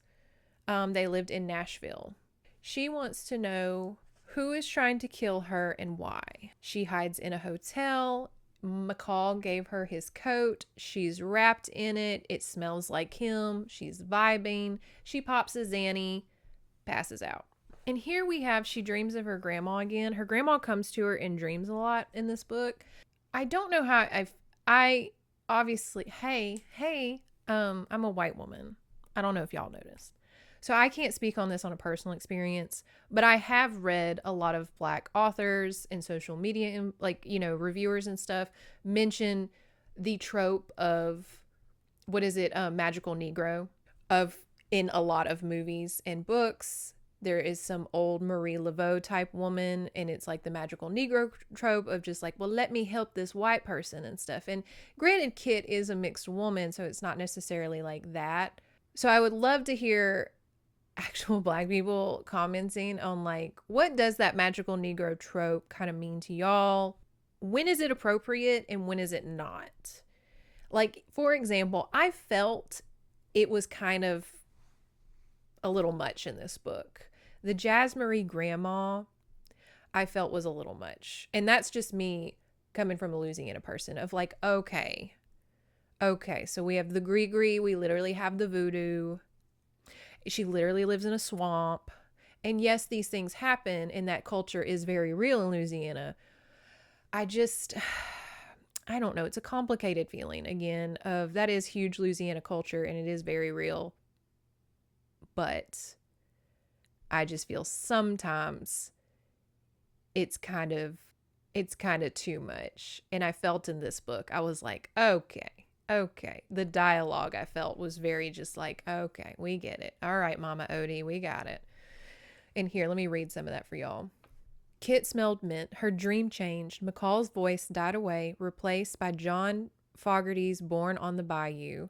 They lived in Nashville. She wants to know who is trying to kill her and why. She hides in a hotel. McCall gave her his coat. She's wrapped in it. It smells like him. She's vibing. She pops a Xanny, passes out. And here we have, she dreams of her grandma again. Her grandma comes to her in dreams a lot in this book. I don't know how I obviously, I'm a white woman. I don't know if y'all noticed. So I can't speak on this on a personal experience, but I have read a lot of black authors and social media and like, you know, reviewers and stuff mention the trope of, magical Negro in a lot of movies and books. There is some old Marie Laveau type woman, and it's like the magical Negro trope of just like, well, let me help this white person and stuff. And granted, Kit is a mixed woman, so it's not necessarily like that. So I would love to hear actual black people commenting on like, what does that magical Negro trope kind of mean to y'all? When is it appropriate and when is it not? Like, for example, I felt it was kind of a little much in this book. The Jazz Marie grandma, I felt was a little much. And that's just me coming from a Louisiana person of like, okay, so we have the Gree, we literally have the voodoo. She literally lives in a swamp. And yes, these things happen and that culture is very real in Louisiana. I don't know. It's a complicated feeling again of that is huge Louisiana culture and it is very real. But I just feel sometimes it's kind of too much. And I felt in this book, I was like, okay. The dialogue I felt was very just like, okay, we get it. All right, Mama Odie, we got it. And here, let me read some of that for y'all. Kit smelled mint. Her dream changed. McCall's voice died away, replaced by John Fogerty's Born on the Bayou.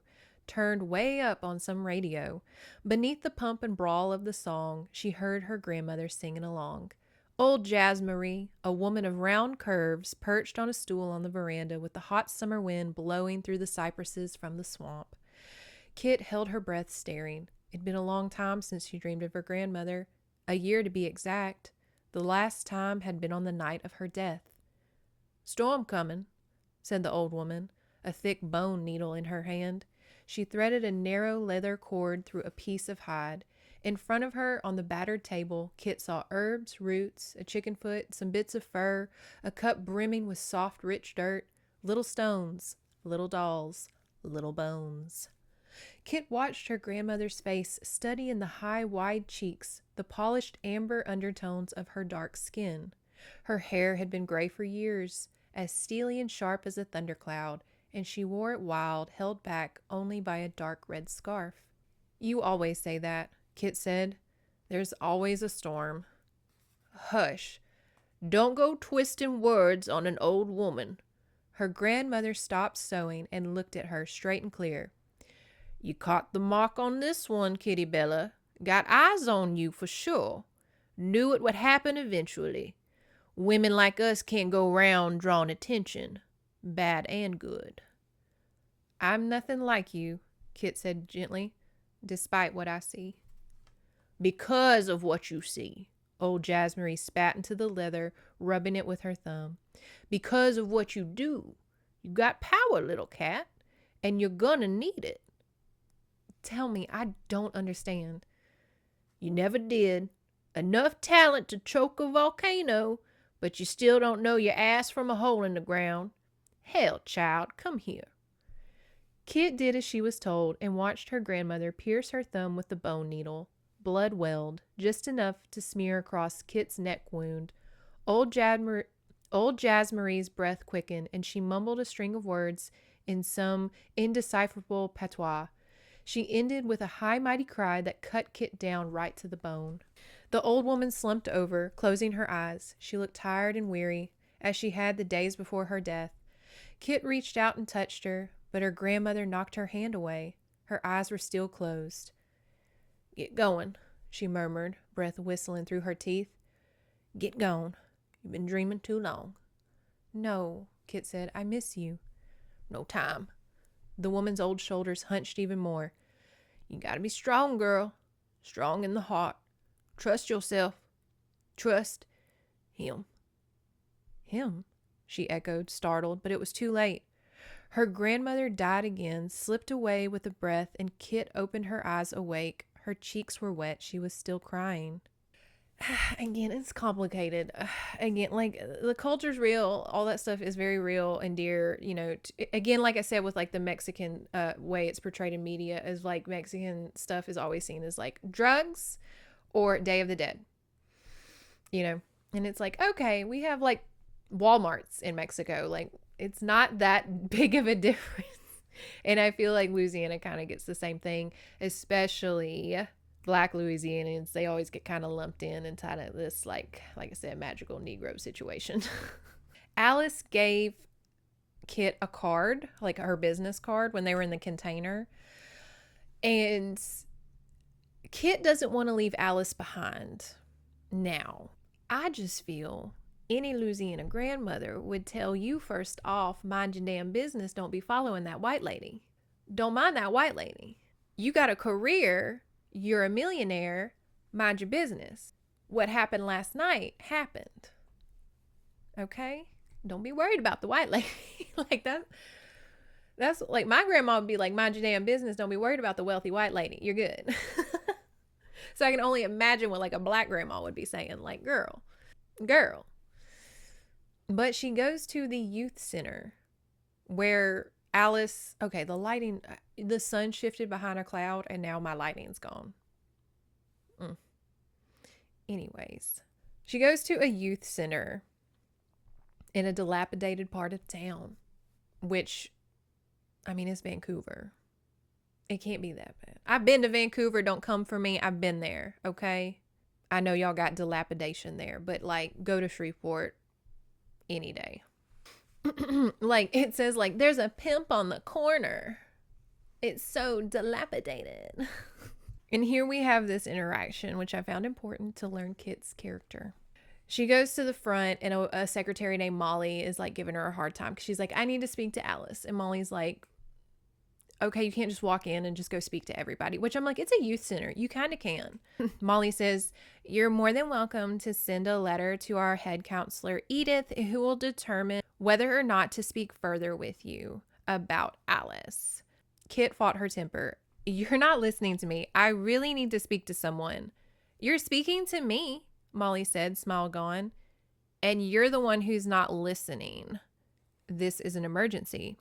Turned way up on some radio. Beneath the pump and brawl of the song, she heard her grandmother singing along. Old Jazz Marie, a woman of round curves, perched on a stool on the veranda with the hot summer wind blowing through the cypresses from the swamp. Kit held her breath, staring. It'd been a long time since she dreamed of her grandmother. A year to be exact. The last time had been on the night of her death. "Storm coming," said the old woman, a thick bone needle in her hand. She threaded a narrow leather cord through a piece of hide. In front of her, on the battered table, Kit saw herbs, roots, a chicken foot, some bits of fur, a cup brimming with soft, rich dirt, little stones, little dolls, little bones. Kit watched her grandmother's face, studying the high, wide cheeks, the polished amber undertones of her dark skin. Her hair had been gray for years, as steely and sharp as a thundercloud, and she wore it wild, held back only by a dark red scarf. "You always say that," Kit said. "There's always a storm." "Hush. Don't go twisting words on an old woman," Her grandmother stopped sewing and looked at her straight and clear. You caught the mark on this one, Kitty Bella. Got eyes on you for sure. Knew it would happen eventually. Women like us can't go round drawing attention, bad and good. I'm nothing like you, Kit said gently, despite what I see. Because of what you see. Old Jasmine spat into the leather, rubbing it with her thumb. Because of what you do. You got power, little cat, and you're gonna need it. Tell me, I don't understand. You never did. Enough talent to choke a volcano, but you still don't know your ass from a hole in the ground. Hell, child, come here. Kit did as she was told and watched her grandmother pierce her thumb with the bone needle. Blood welled, just enough to smear across Kit's neck wound. Old Jasmaree's breath quickened, and she mumbled a string of words in some indecipherable patois. She ended with a high, mighty cry that cut Kit down right to the bone. The old woman slumped over, closing her eyes. She looked tired and weary, as she had the days before her death. Kit reached out and touched her, but her grandmother knocked her hand away. Her eyes were still closed. Get going, she murmured, breath whistling through her teeth. Get going. You've been dreaming too long. No, Kit said. I miss you. No time. The woman's old shoulders hunched even more. You gotta be strong, girl. Strong in the heart. Trust yourself. Trust him. Him, she echoed, startled, but it was too late. Her grandmother died again, slipped away with a breath, and Kit opened her eyes awake. Her cheeks were wet. She was still crying. Again, it's complicated. Again, like, the culture's real. All that stuff is very real and dear. You know, again, like I said, with like the Mexican way it's portrayed in media, is like Mexican stuff is always seen as like drugs or Day of the Dead. You know, and it's like, okay, we have like Walmarts in Mexico. Like, it's not that big of a difference. And I feel like Louisiana kind of gets the same thing, especially Black Louisianans. They always get kind of lumped in and tied to this, like I said, magical Negro situation. Alice gave Kit a card, like her business card, when they were in the container. And Kit doesn't want to leave Alice behind. Now, I just feel any Louisiana grandmother would tell you first off, mind your damn business, don't be following that white lady. Don't mind that white lady. You got a career, you're a millionaire, mind your business. What happened last night happened. Okay? Don't be worried about the white lady. Like that's like my grandma would be like, mind your damn business, don't be worried about the wealthy white lady. You're good. So I can only imagine what like a black grandma would be saying, like, girl. But she goes to the youth center where Alice, okay, the lighting, the sun shifted behind a cloud and now my lighting's gone. Anyways, she goes to a youth center in a dilapidated part of town, which, I mean, it's Vancouver. It can't be that bad. I've been to Vancouver. Don't come for me. I've been there. Okay. I know y'all got dilapidation there, but like, go to Shreveport any day. Like, it says like, there's a pimp on the corner. It's so dilapidated. And here we have this interaction, which I found important to learn Kit's character. She goes to the front and a secretary named Molly is like giving her a hard time because she's like, I need to speak to Alice. And Molly's like, okay, you can't just walk in and just go speak to everybody, which I'm like, it's a youth center. You kind of can. Molly says, you're more than welcome to send a letter to our head counselor, Edith, who will determine whether or not to speak further with you about Alice. Kit fought her temper. You're not listening to me. I really need to speak to someone. You're speaking to me, Molly said, smile gone. And you're the one who's not listening. This is an emergency.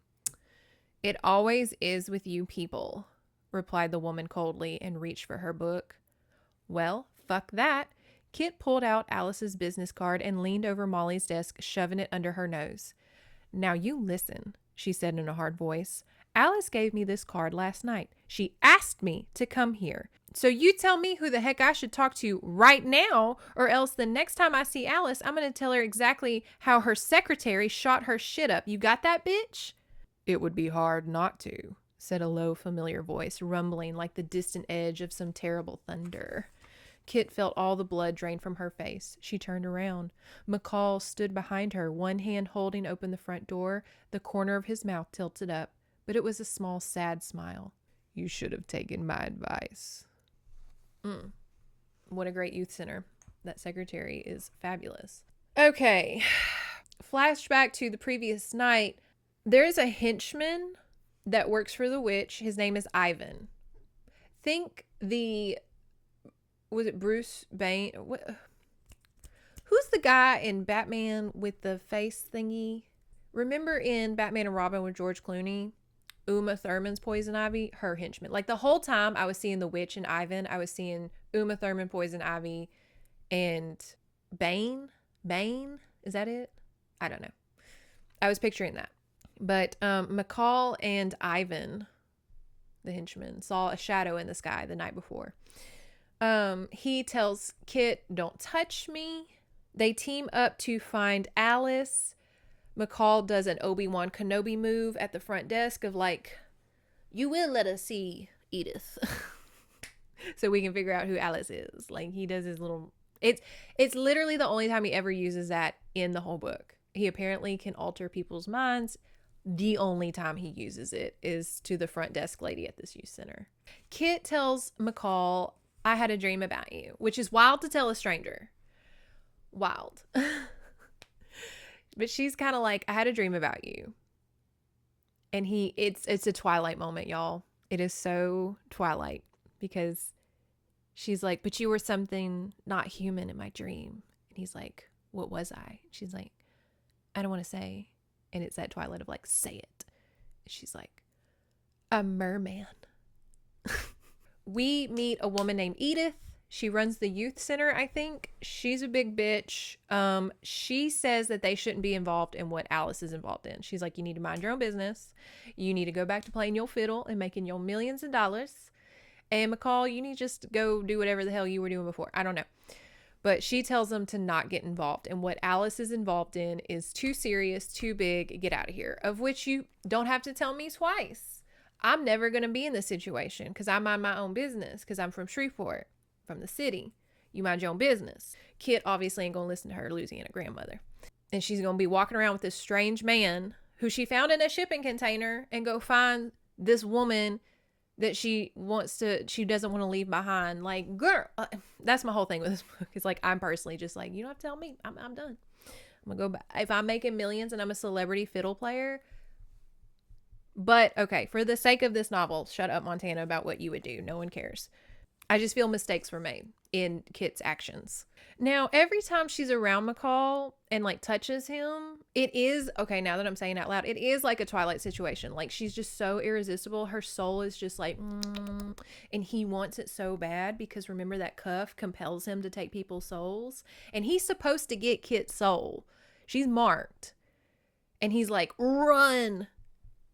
It always is with you people, replied the woman coldly and reached for her book. Well, fuck that. Kit pulled out Alice's business card and leaned over Molly's desk, shoving it under her nose. Now you listen, she said in a hard voice. Alice gave me this card last night. She asked me to come here. So you tell me who the heck I should talk to right now, or else the next time I see Alice, I'm going to tell her exactly how her secretary shot her shit up. You got that, bitch? It would be hard not to, said a low, familiar voice, rumbling like the distant edge of some terrible thunder. Kit felt all the blood drain from her face. She turned around. McCall stood behind her, one hand holding open the front door, the corner of his mouth tilted up, but it was a small, sad smile. You should have taken my advice. What a great youth center. That secretary is fabulous. Okay. Flashback to the previous night. There is a henchman that works for the witch. His name is Ivan. Was it Bruce Bane? Who's the guy in Batman with the face thingy? Remember in Batman and Robin with George Clooney? Uma Thurman's Poison Ivy, her henchman. Like the whole time I was seeing the witch and Ivan, I was seeing Uma Thurman, Poison Ivy, and Bane. Is that it? I don't know. I was picturing that. But McCall and Ivan, the henchman, saw a shadow in the sky the night before. He tells Kit, don't touch me. They team up to find Alice. McCall does an Obi-Wan Kenobi move at the front desk of like, you will let us see Edith. So we can figure out who Alice is. Like he does his little, it's literally the only time he ever uses that in the whole book. He apparently can alter people's minds. The only time he uses it is to the front desk lady at this youth center. Kit tells McCall, I had a dream about you, which is wild to tell a stranger. Wild. But she's kind of like, I had a dream about you. And it's a Twilight moment, y'all. It is so Twilight because she's like, but you were something not human in my dream. And he's like, what was I? She's like, I don't want to say. And it's that Twilight of like, say it. And she's like, a merman. We meet a woman named Edith. She runs the youth center, I think. She's a big bitch. She says that they shouldn't be involved in what Alice is involved in. She's like, you need to mind your own business. You need to go back to playing your fiddle and making your millions of dollars. And McCall, you need to just go do whatever the hell you were doing before. I don't know. But she tells them to not get involved. And what Alice is involved in is too serious, too big. Get out of here. Of which you don't have to tell me twice. I'm never going to be in this situation because I mind my own business because I'm from Shreveport. From the city. You mind your own business. Kit obviously ain't gonna listen to her Louisiana grandmother. And she's gonna be walking around with this strange man who she found in a shipping container and go find this woman that she doesn't want to leave behind. Like, girl, that's my whole thing with this book. It's like, I'm personally just like, you don't have to tell me. I'm done. I'm gonna go back. If I'm making millions and I'm a celebrity fiddle player. But okay, for the sake of this novel, shut up, Montana, about what you would do. No one cares. I just feel mistakes were made in Kit's actions. Now, every time she's around McCall and like touches him, it is, okay, now that I'm saying out loud, it is like a Twilight situation. Like she's just so irresistible. Her soul is just like, and he wants it so bad because remember that cuff compels him to take people's souls. And he's supposed to get Kit's soul. She's marked. And he's like, run.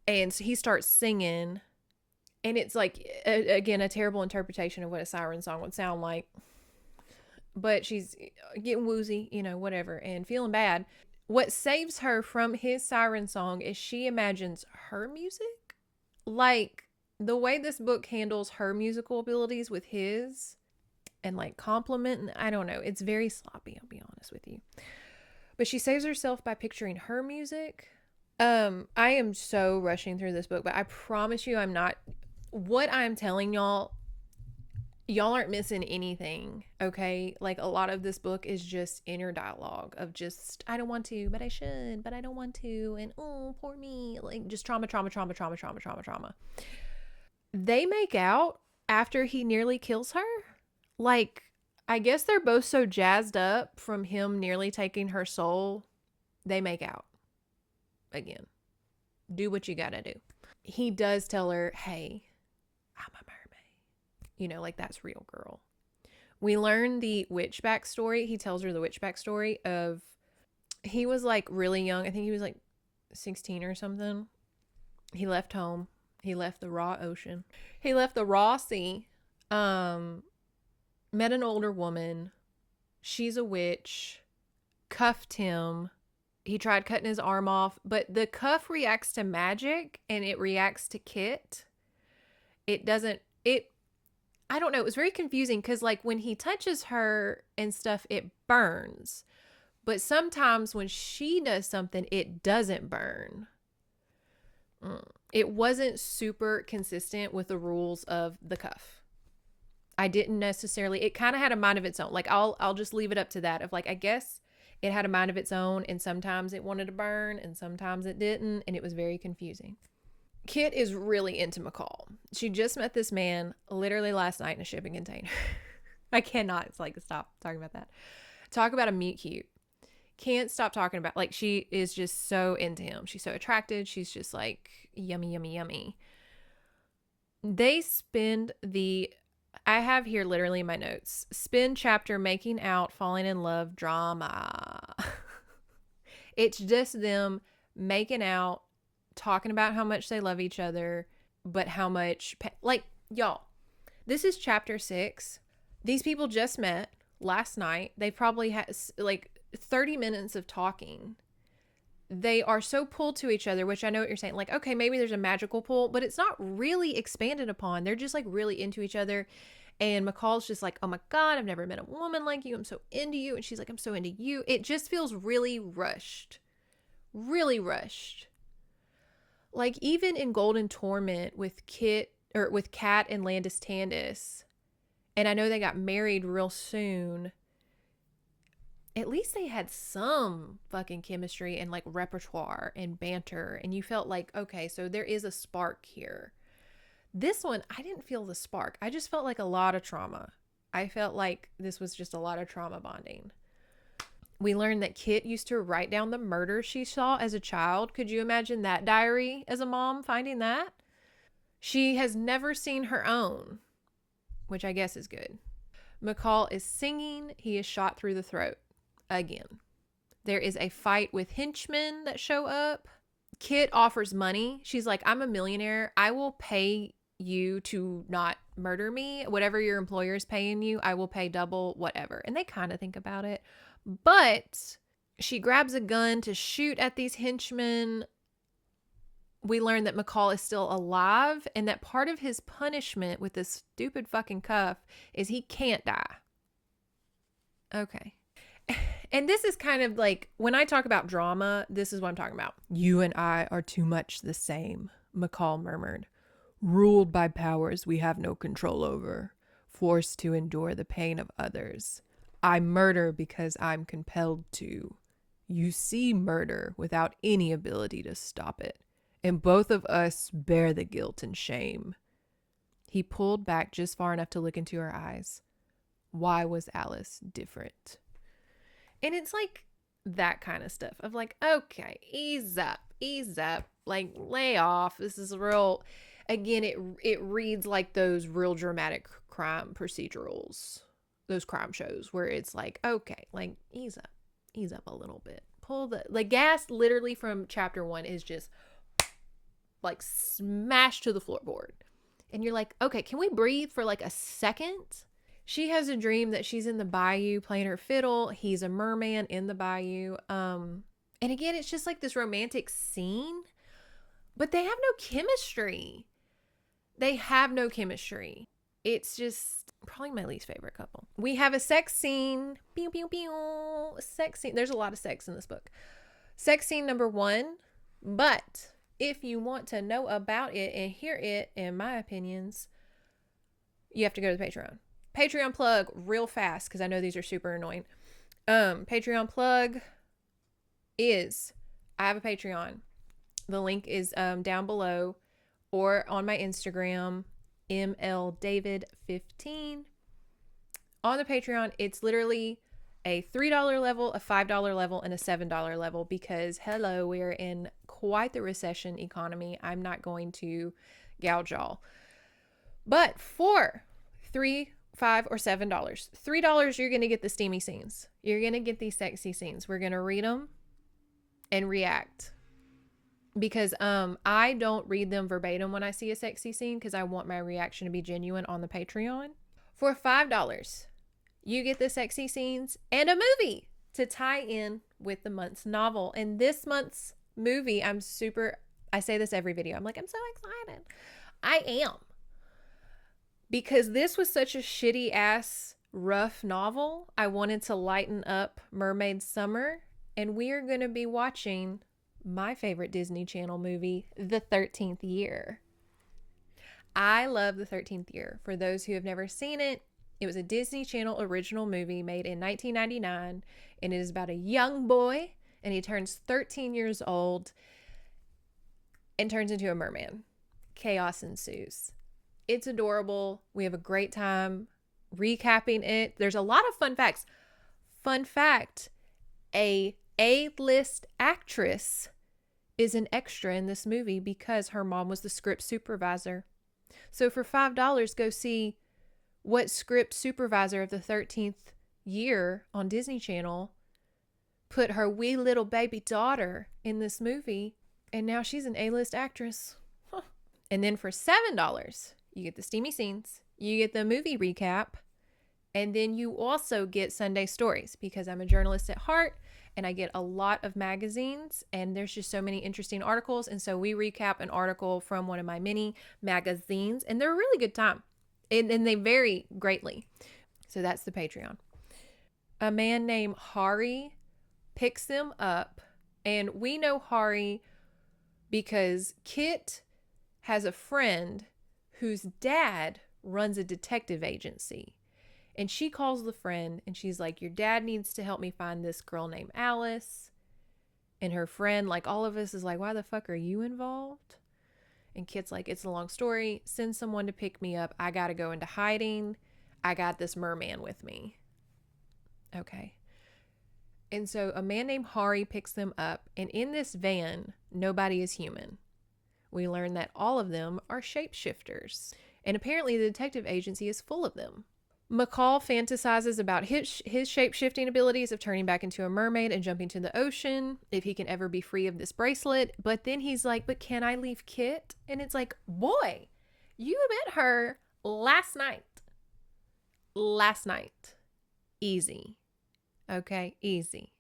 And so he starts singing. And it's like, again, a terrible interpretation of what a siren song would sound like. But she's getting woozy, whatever, and feeling bad. What saves her from his siren song is she imagines her music. Like, the way this book handles her musical abilities with his and, like, compliment, I don't know. It's very sloppy, I'll be honest with you. But she saves herself by picturing her music. I am so rushing through this book, but I promise you I'm not... What I'm telling y'all aren't missing anything, okay? Like, a lot of this book is just inner dialogue of just, I don't want to, but I should, but I don't want to, and oh, poor me. Like, just trauma. They make out after he nearly kills her. Like, I guess they're both so jazzed up from him nearly taking her soul, they make out. Again, do what you gotta do. He does tell her, hey, I'm a mermaid. Like, that's real, girl. We learn the witch backstory. He tells her the witch backstory of, he was like really young. I think he was like 16 or something. He left home. He left the raw ocean. He left the raw sea. Um, met an older woman. She's a witch. Cuffed him. He tried cutting his arm off, but the cuff reacts to magic and it reacts to Kit. It doesn't, it, I don't know. It was very confusing because, like, when he touches her and stuff, it burns. But sometimes when she does something, it doesn't burn. It wasn't super consistent with the rules of the cuff. I didn't necessarily, it kind of had a mind of its own. Like, I'll just leave it up to that of, like, I guess it had a mind of its own, and sometimes it wanted to burn and sometimes it didn't, and it was very confusing. Kit is really into McCall. She just met this man literally last night in a shipping container. I cannot, it's like, stop talking about that. Talk about a meet cute. Can't stop talking about, like, she is just so into him. She's so attracted. She's just like yummy, yummy, yummy. They spend the, I have here literally in my notes, spin chapter making out, falling in love, drama. It's just them making out, talking about how much they love each other, but how much, like, y'all, this is chapter 6. These people just met last night. They probably had like 30 minutes of talking. They are so pulled to each other, which I know what you're saying. Like, okay, maybe there's a magical pull, but it's not really expanded upon. They're just like really into each other. And McCall's just like, oh my God, I've never met a woman like you. I'm so into you. And she's like, I'm so into you. It just feels really rushed. Really rushed. Like, even in Golden Torment with Kit, or with Kat and Landis Tandis, and I know they got married real soon, at least they had some fucking chemistry and like repertoire and banter, and you felt like, okay, so there is a spark here. This one, I didn't feel the spark. I just felt like a lot of trauma. I felt like this was just a lot of trauma bonding. We learned that Kit used to write down the murder she saw as a child. Could you imagine that diary as a mom finding that? She has never seen her own, which I guess is good. McCall is singing. He is shot through the throat again. There is a fight with henchmen that show up. Kit offers money. She's like, I'm a millionaire. I will pay you to not murder me. Whatever your employer is paying you, I will pay double, whatever. And they kind of think about it. But she grabs a gun to shoot at these henchmen. We learn that McCall is still alive and that part of his punishment with this stupid fucking cuff is he can't die. Okay. And this is kind of like, when I talk about drama, this is what I'm talking about. You and I are too much the same, McCall murmured. Ruled by powers we have no control over, forced to endure the pain of others. I murder because I'm compelled to. You see murder without any ability to stop it, and both of us bear the guilt and shame. He pulled back just far enough to look into her eyes. Why was Alice different? And it's like that kind of stuff of like, okay, ease up, like lay off. This is real. Again, it reads like those real dramatic crime procedurals, those crime shows where it's like, okay, like ease up a little bit. Pull the gas literally from chapter 1 is just like smashed to the floorboard. And you're like, okay, can we breathe for like a second? She has a dream that she's in the bayou playing her fiddle. He's a merman in the bayou. And again, it's just like this romantic scene, but they have no chemistry. It's just probably my least favorite couple. We have a sex scene. Pew, pew, pew. Sex scene. There's a lot of sex in this book. Sex scene number 1. But if you want to know about it and hear it, in my opinions, you have to go to the Patreon. Patreon plug real fast because I know these are super annoying. Patreon plug is, I have a Patreon. The link is down below or on my Instagram, mldavid15. On the Patreon, it's literally a $3 level, a $5 level, and a $7 level because, hello, we're in quite the recession economy. I'm not going to gouge y'all. But for $3, $5, or $7, $3, you're going to get the steamy scenes. You're going to get these sexy scenes. We're going to read them and react. Because I don't read them verbatim when I see a sexy scene because I want my reaction to be genuine on the Patreon. For $5, you get the sexy scenes and a movie to tie in with the month's novel. And this month's movie, I say this every video. I'm like, I'm so excited. I am. Because this was such a shitty ass rough novel. I wanted to lighten up Mermaid Summer. And we are going to be watching my favorite Disney Channel movie, The 13th Year. I love The 13th Year. For those who have never seen it, it was a Disney Channel original movie made in 1999, and it is about a young boy, and he turns 13 years old and turns into a merman. Chaos ensues. It's adorable. We have a great time recapping it. There's a lot of fun facts. Fun fact, a A-list actress is an extra in this movie because her mom was the script supervisor. So for $5, go see what script supervisor of the 13th year on Disney Channel put her wee little baby daughter in this movie, and now she's an A-list actress. Huh. And then for $7, you get the steamy scenes, you get the movie recap, and then you also get Sunday stories, because I'm a journalist at heart and I get a lot of magazines, and there's just so many interesting articles. And so we recap an article from one of my many magazines, and they're a really good time. And they vary greatly. So that's the Patreon. A man named Hari picks them up, and we know Hari because Kit has a friend whose dad runs a detective agency. And she calls the friend and she's like, your dad needs to help me find this girl named Alice. And her friend, like all of us, is like, why the fuck are you involved? And Kit's like, it's a long story. Send someone to pick me up. I got to go into hiding. I got this merman with me. Okay. And so a man named Hari picks them up. And in this van, nobody is human. We learn that all of them are shapeshifters. And apparently the detective agency is full of them. McCall fantasizes about his shape-shifting abilities of turning back into a mermaid and jumping to the ocean, if he can ever be free of this bracelet. But then he's like, but can I leave Kit? And it's like, boy, you met her last night. Easy. Okay, easy.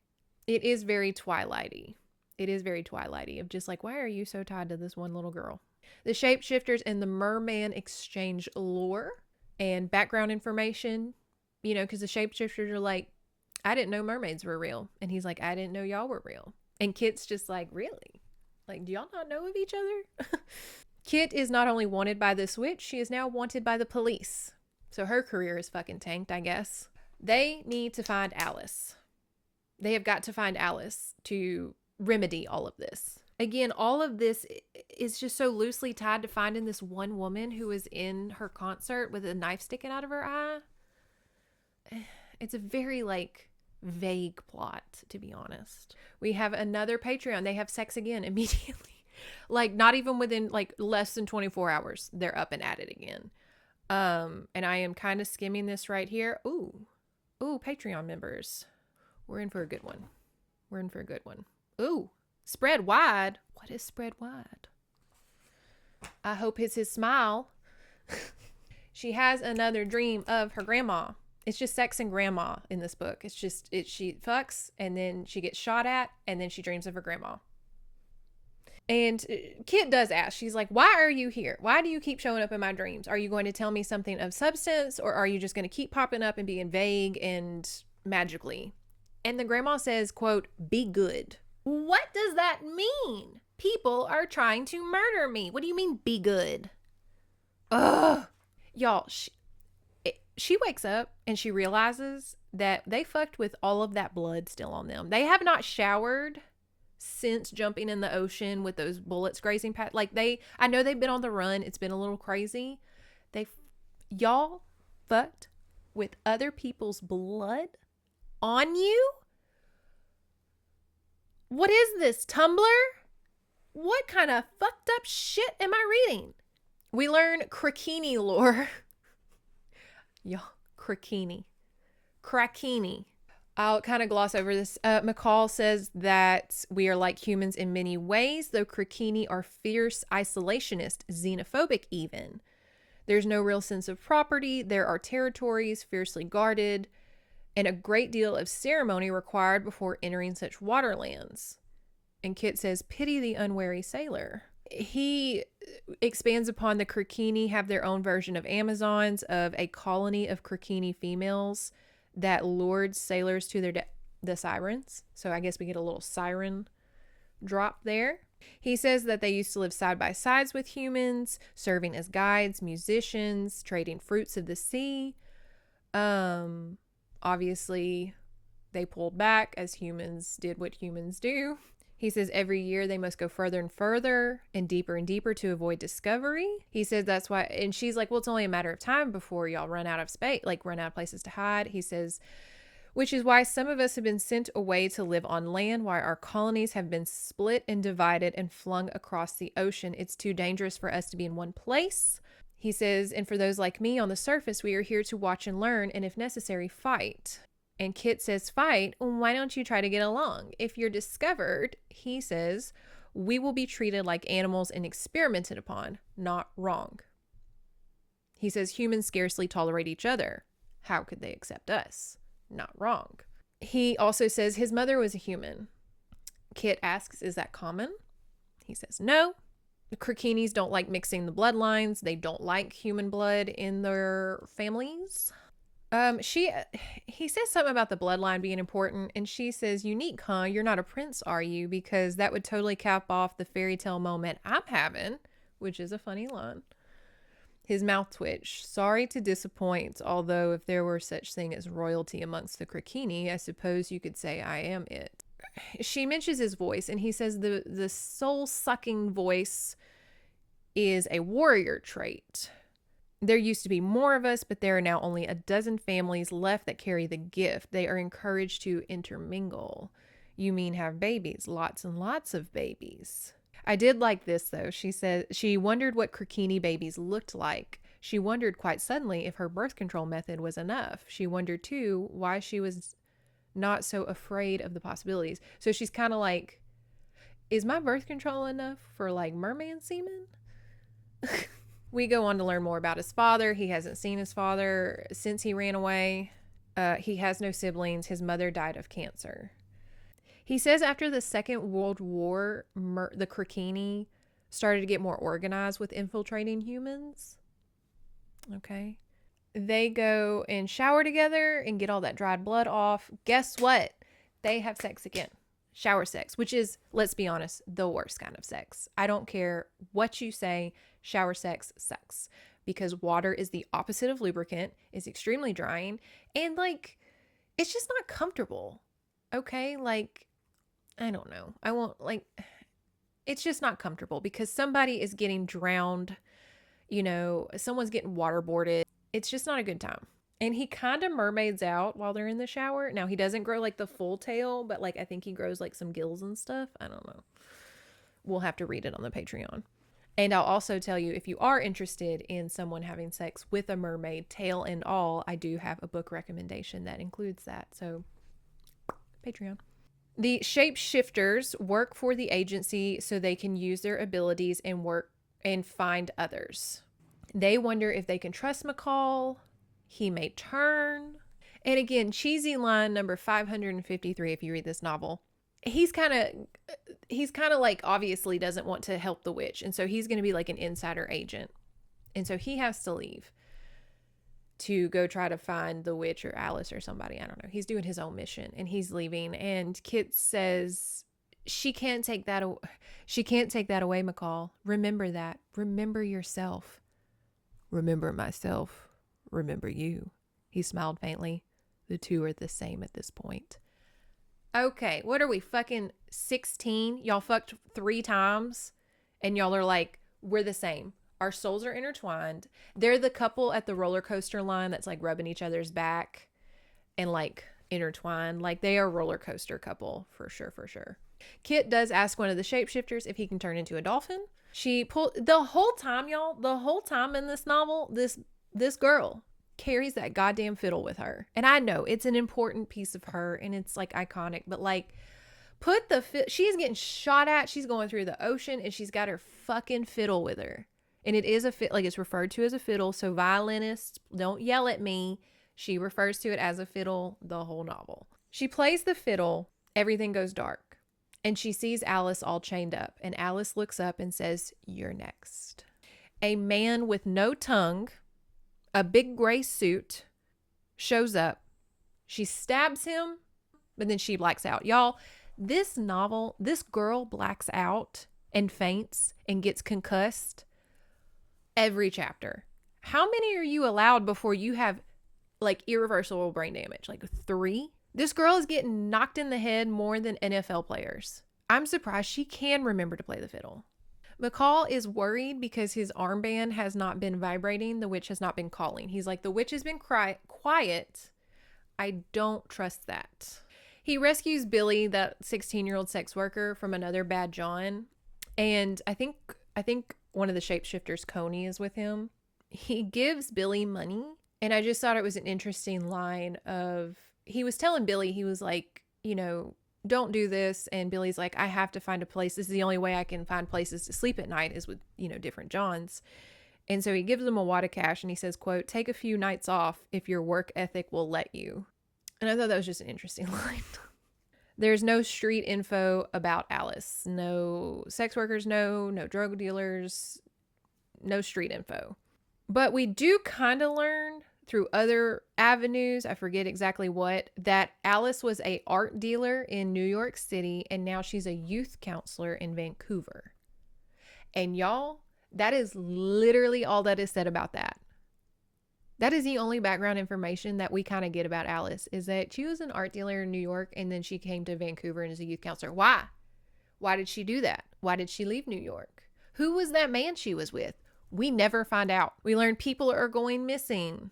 It is very Twilighty. Of just like, why are you so tied to this one little girl? The shapeshifters and the merman exchange lore and background information, because the shapeshifters are like, I didn't know mermaids were real. And he's like, I didn't know y'all were real. And Kit's just like, really? Like, do y'all not know of each other? Kit is not only wanted by this witch, she is now wanted by the police. So her career is fucking tanked, I guess. They need to find Alice. They have got to find Alice to remedy all of this. Again, all of this is just so loosely tied to finding this one woman who was in her concert with a knife sticking out of her eye. It's a very, vague plot, to be honest. We have another Patreon. They have sex again immediately. Not even within, less than 24 hours, they're up and at it again. And I am kind of skimming this right here. Ooh, Patreon members. We're in for a good one. Ooh. Spread wide. What is spread wide? I hope it's his smile. She has another dream of her grandma. It's just sex and grandma in this book. She fucks and then she gets shot at and then she dreams of her grandma. And Kit does ask, she's like, why are you here? Why do you keep showing up in my dreams? Are you going to tell me something of substance, or are you just going to keep popping up and being vague and magically? And the grandma says, quote, be good. What does that mean? People are trying to murder me. What do you mean, be good? Ugh. Y'all, she wakes up and she realizes that they fucked with all of that blood still on them. They have not showered since jumping in the ocean with those bullets grazing past. I know they've been on the run. It's been a little crazy. Y'all fucked with other people's blood on you? What is this, Tumblr? What kind of fucked up shit am I reading? We learn Krakini lore. Y'all, Krakini. I'll kind of gloss over this. McCall says that we are like humans in many ways, though Krakini are fierce, isolationist, xenophobic even. There's no real sense of property. There are territories fiercely guarded, and a great deal of ceremony required before entering such waterlands. And Kit says, pity the unwary sailor. He expands upon the Krikini have their own version of Amazons, of a colony of Krikini females that lured sailors to their the sirens. So I guess we get a little siren drop there. He says that they used to live side by sides with humans, serving as guides, musicians, trading fruits of the sea. Obviously, they pulled back as humans did what humans do. He says every year they must go further and further and deeper to avoid discovery. He says that's why, and she's like, well, it's only a matter of time before y'all run out of space, like run out of places to hide. He says, which is why some of us have been sent away to live on land, why our colonies have been split and divided and flung across the ocean. It's too dangerous for us to be in one place. He says, and for those like me on the surface, we are here to watch and learn, and if necessary, fight. And Kit says, fight? Why don't you try to get along? If you're discovered, he says, we will be treated like animals and experimented upon. Not wrong. He says, humans scarcely tolerate each other. How could they accept us? Not wrong. He also says his mother was a human. Kit asks, is that common? He says, no. The Krikinis don't like mixing the bloodlines. They don't like human blood in their families. He says something about the bloodline being important, and she says, unique, huh? You're not a prince, are you? Because that would totally cap off the fairy tale moment I'm having, which is a funny line. His mouth twitched. Sorry to disappoint, although if there were such thing as royalty amongst the Krikini, I suppose you could say I am it. She mentions his voice, and he says the soul-sucking voice is a warrior trait. There used to be more of us, but there are now only a dozen families left that carry the gift. They are encouraged to intermingle. You mean have babies, lots and lots of babies. I did like this, though. She said she wondered what Krikini babies looked like. She wondered quite suddenly if her birth control method was enough. She wondered, too, why she was not so afraid of the possibilities. So she's kind of like, is my birth control enough for, like, merman semen? We go on to learn more about his father. He hasn't seen his father since he ran away. He has no siblings. His mother died of cancer. He says after the Second World War, the Krikini started to get more organized with infiltrating humans. Okay. They go and shower together and get all that dried blood off. Guess what? They have sex again. Shower sex, which is, let's be honest, the worst kind of sex. I don't care what you say. Shower sex sucks because water is the opposite of lubricant. It's extremely drying and like it's just not comfortable. Okay, like I don't know. I won't like it's just not comfortable because somebody is getting drowned, you know, someone's getting waterboarded. It's just not a good time. And he kind of mermaids out while they're in the shower. Now he doesn't grow like the full tail, but like I think he grows like some gills and stuff. I don't know. We'll have to read it on the Patreon. And I'll also tell you, if you are interested in someone having sex with a mermaid, tail and all, I do have a book recommendation that includes that. So, Patreon. The shapeshifters work for the agency so they can use their abilities and work and find others. They wonder if they can trust McCall. He may turn. And again, cheesy line number 553 if you read this novel. He's kind of like obviously doesn't want to help the witch. And so he's going to be like an insider agent. And so he has to leave to go try to find the witch or Alice or somebody. I don't know. He's doing his own mission and he's leaving. And Kit says, she can't take that away, McCall. Remember that. Remember yourself. Remember myself. Remember you. He smiled faintly. The two are the same at this point. Okay, what are we, fucking 16? Y'all fucked 3 times and y'all are like, we're the same. Our souls are intertwined. They're the couple at the roller coaster line that's like rubbing each other's back and like intertwined. Like they are a roller coaster couple for sure. Kit does ask one of the shapeshifters if he can turn into a dolphin. She pulled the whole time, y'all, the whole time in this novel, this girl carries that goddamn fiddle with her. And I know it's an important piece of her and it's like iconic, but like she's getting shot at. She's going through the ocean and she's got her fucking fiddle with her. And it is like it's referred to as a fiddle. So violinists, don't yell at me. She refers to it as a fiddle the whole novel. She plays the fiddle. Everything goes dark. And she sees Alice all chained up. And Alice looks up and says, "You're next." A man with no tongue, a big gray suit, shows up. She stabs him, but then she blacks out. Y'all, this novel, this girl blacks out and faints and gets concussed every chapter. How many are you allowed before you have like irreversible brain damage? Like 3? This girl is getting knocked in the head more than NFL players. I'm surprised she can remember to play the fiddle. McCall is worried because his armband has not been vibrating. The witch has not been calling. He's like, the witch has been quiet. I don't trust that. He rescues Billy, that 16-year-old sex worker, from another bad John. And I think one of the shapeshifters, Coney, is with him. He gives Billy money. And I just thought it was an interesting line of, he was telling Billy, he was like, don't do this. And Billy's like, I have to find a place. This is the only way I can find places to sleep at night is with, different Johns. And so he gives him a wad of cash and he says, quote, "Take a few nights off if your work ethic will let you." And I thought that was just an interesting line. There's no street info about Alice. No sex workers, no drug dealers, no street info. But we do kind of learn through other avenues, I forget exactly what, that Alice was a art dealer in New York City and now she's a youth counselor in Vancouver. And y'all, that is literally all that is said about that. That is the only background information that we kind of get about Alice, is that she was an art dealer in New York and then she came to Vancouver and is a youth counselor. Why? Why did she do that? Why did she leave New York? Who was that man she was with? We never find out. We learn people are going missing.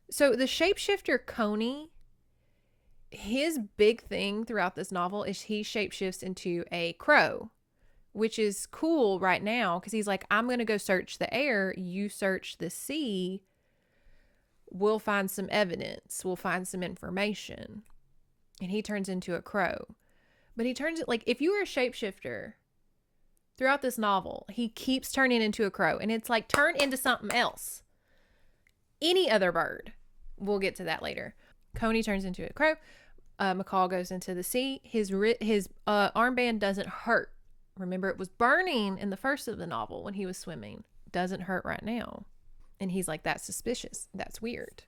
So the shapeshifter Coney, his big thing throughout this novel is he shapeshifts into a crow, which is cool right now because he's like, I'm going to go search the air. You search the sea. We'll find some evidence. We'll find some information. And he turns into a crow. But he turns it like, if you were a shapeshifter throughout this novel, he keeps turning into a crow. And it's like, turn into something else. Any other bird. We'll get to that later. Coney turns into a crow. McCall goes into the sea. His armband doesn't hurt. Remember, it was burning in the first of the novel when he was swimming. Doesn't hurt right now. And he's like, that's suspicious. That's weird.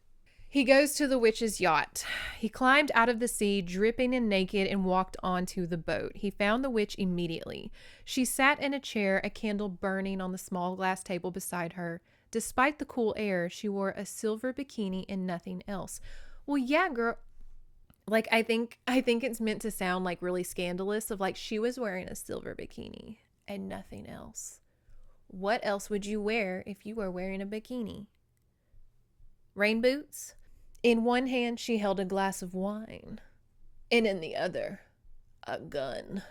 He goes to the witch's yacht. He climbed out of the sea, dripping and naked, and walked onto the boat. He found the witch immediately. She sat in a chair, a candle burning on the small glass table beside her. Despite the cool air, she wore a silver bikini and nothing else. Well, yeah, girl. Like, I think it's meant to sound like really scandalous of like she was wearing a silver bikini and nothing else. What else would you wear if you were wearing a bikini? Rain boots? In one hand, she held a glass of wine, and in the other, a gun.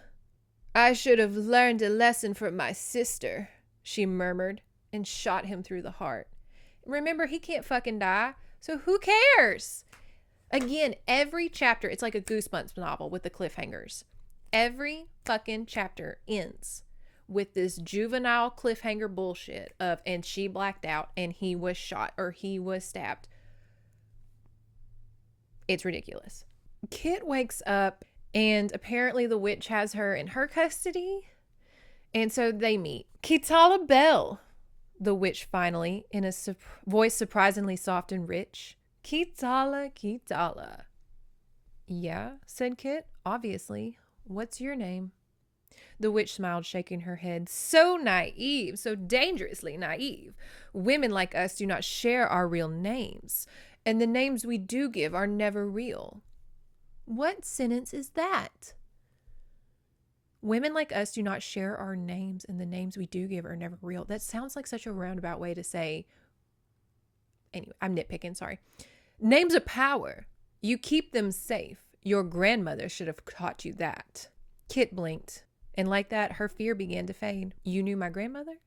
"I should have learned a lesson from my sister," she murmured, and shot him through the heart. Remember, he can't fucking die, so who cares? Again, every chapter, it's like a Goosebumps novel with the cliffhangers. Every fucking chapter ends with this juvenile cliffhanger bullshit of, and she blacked out, and he was shot, or he was stabbed. It's ridiculous. Kit wakes up, and apparently the witch has her in her custody, and so they meet. "Kitala Bell," the witch finally, in a voice surprisingly soft and rich. "Kitala, Kitala." "Yeah," said Kit, "obviously. What's your name?" The witch smiled, shaking her head. "So naive, so dangerously naive. Women like us do not share our real names, and the names we do give are never real." What sentence is that? Women like us do not share our names, and the names we do give are never real. That sounds like such a roundabout way to say. Anyway, I'm nitpicking, sorry. "Names are power. You keep them safe. Your grandmother should have taught you that." Kit blinked, and like that, her fear began to fade. "You knew my grandmother?"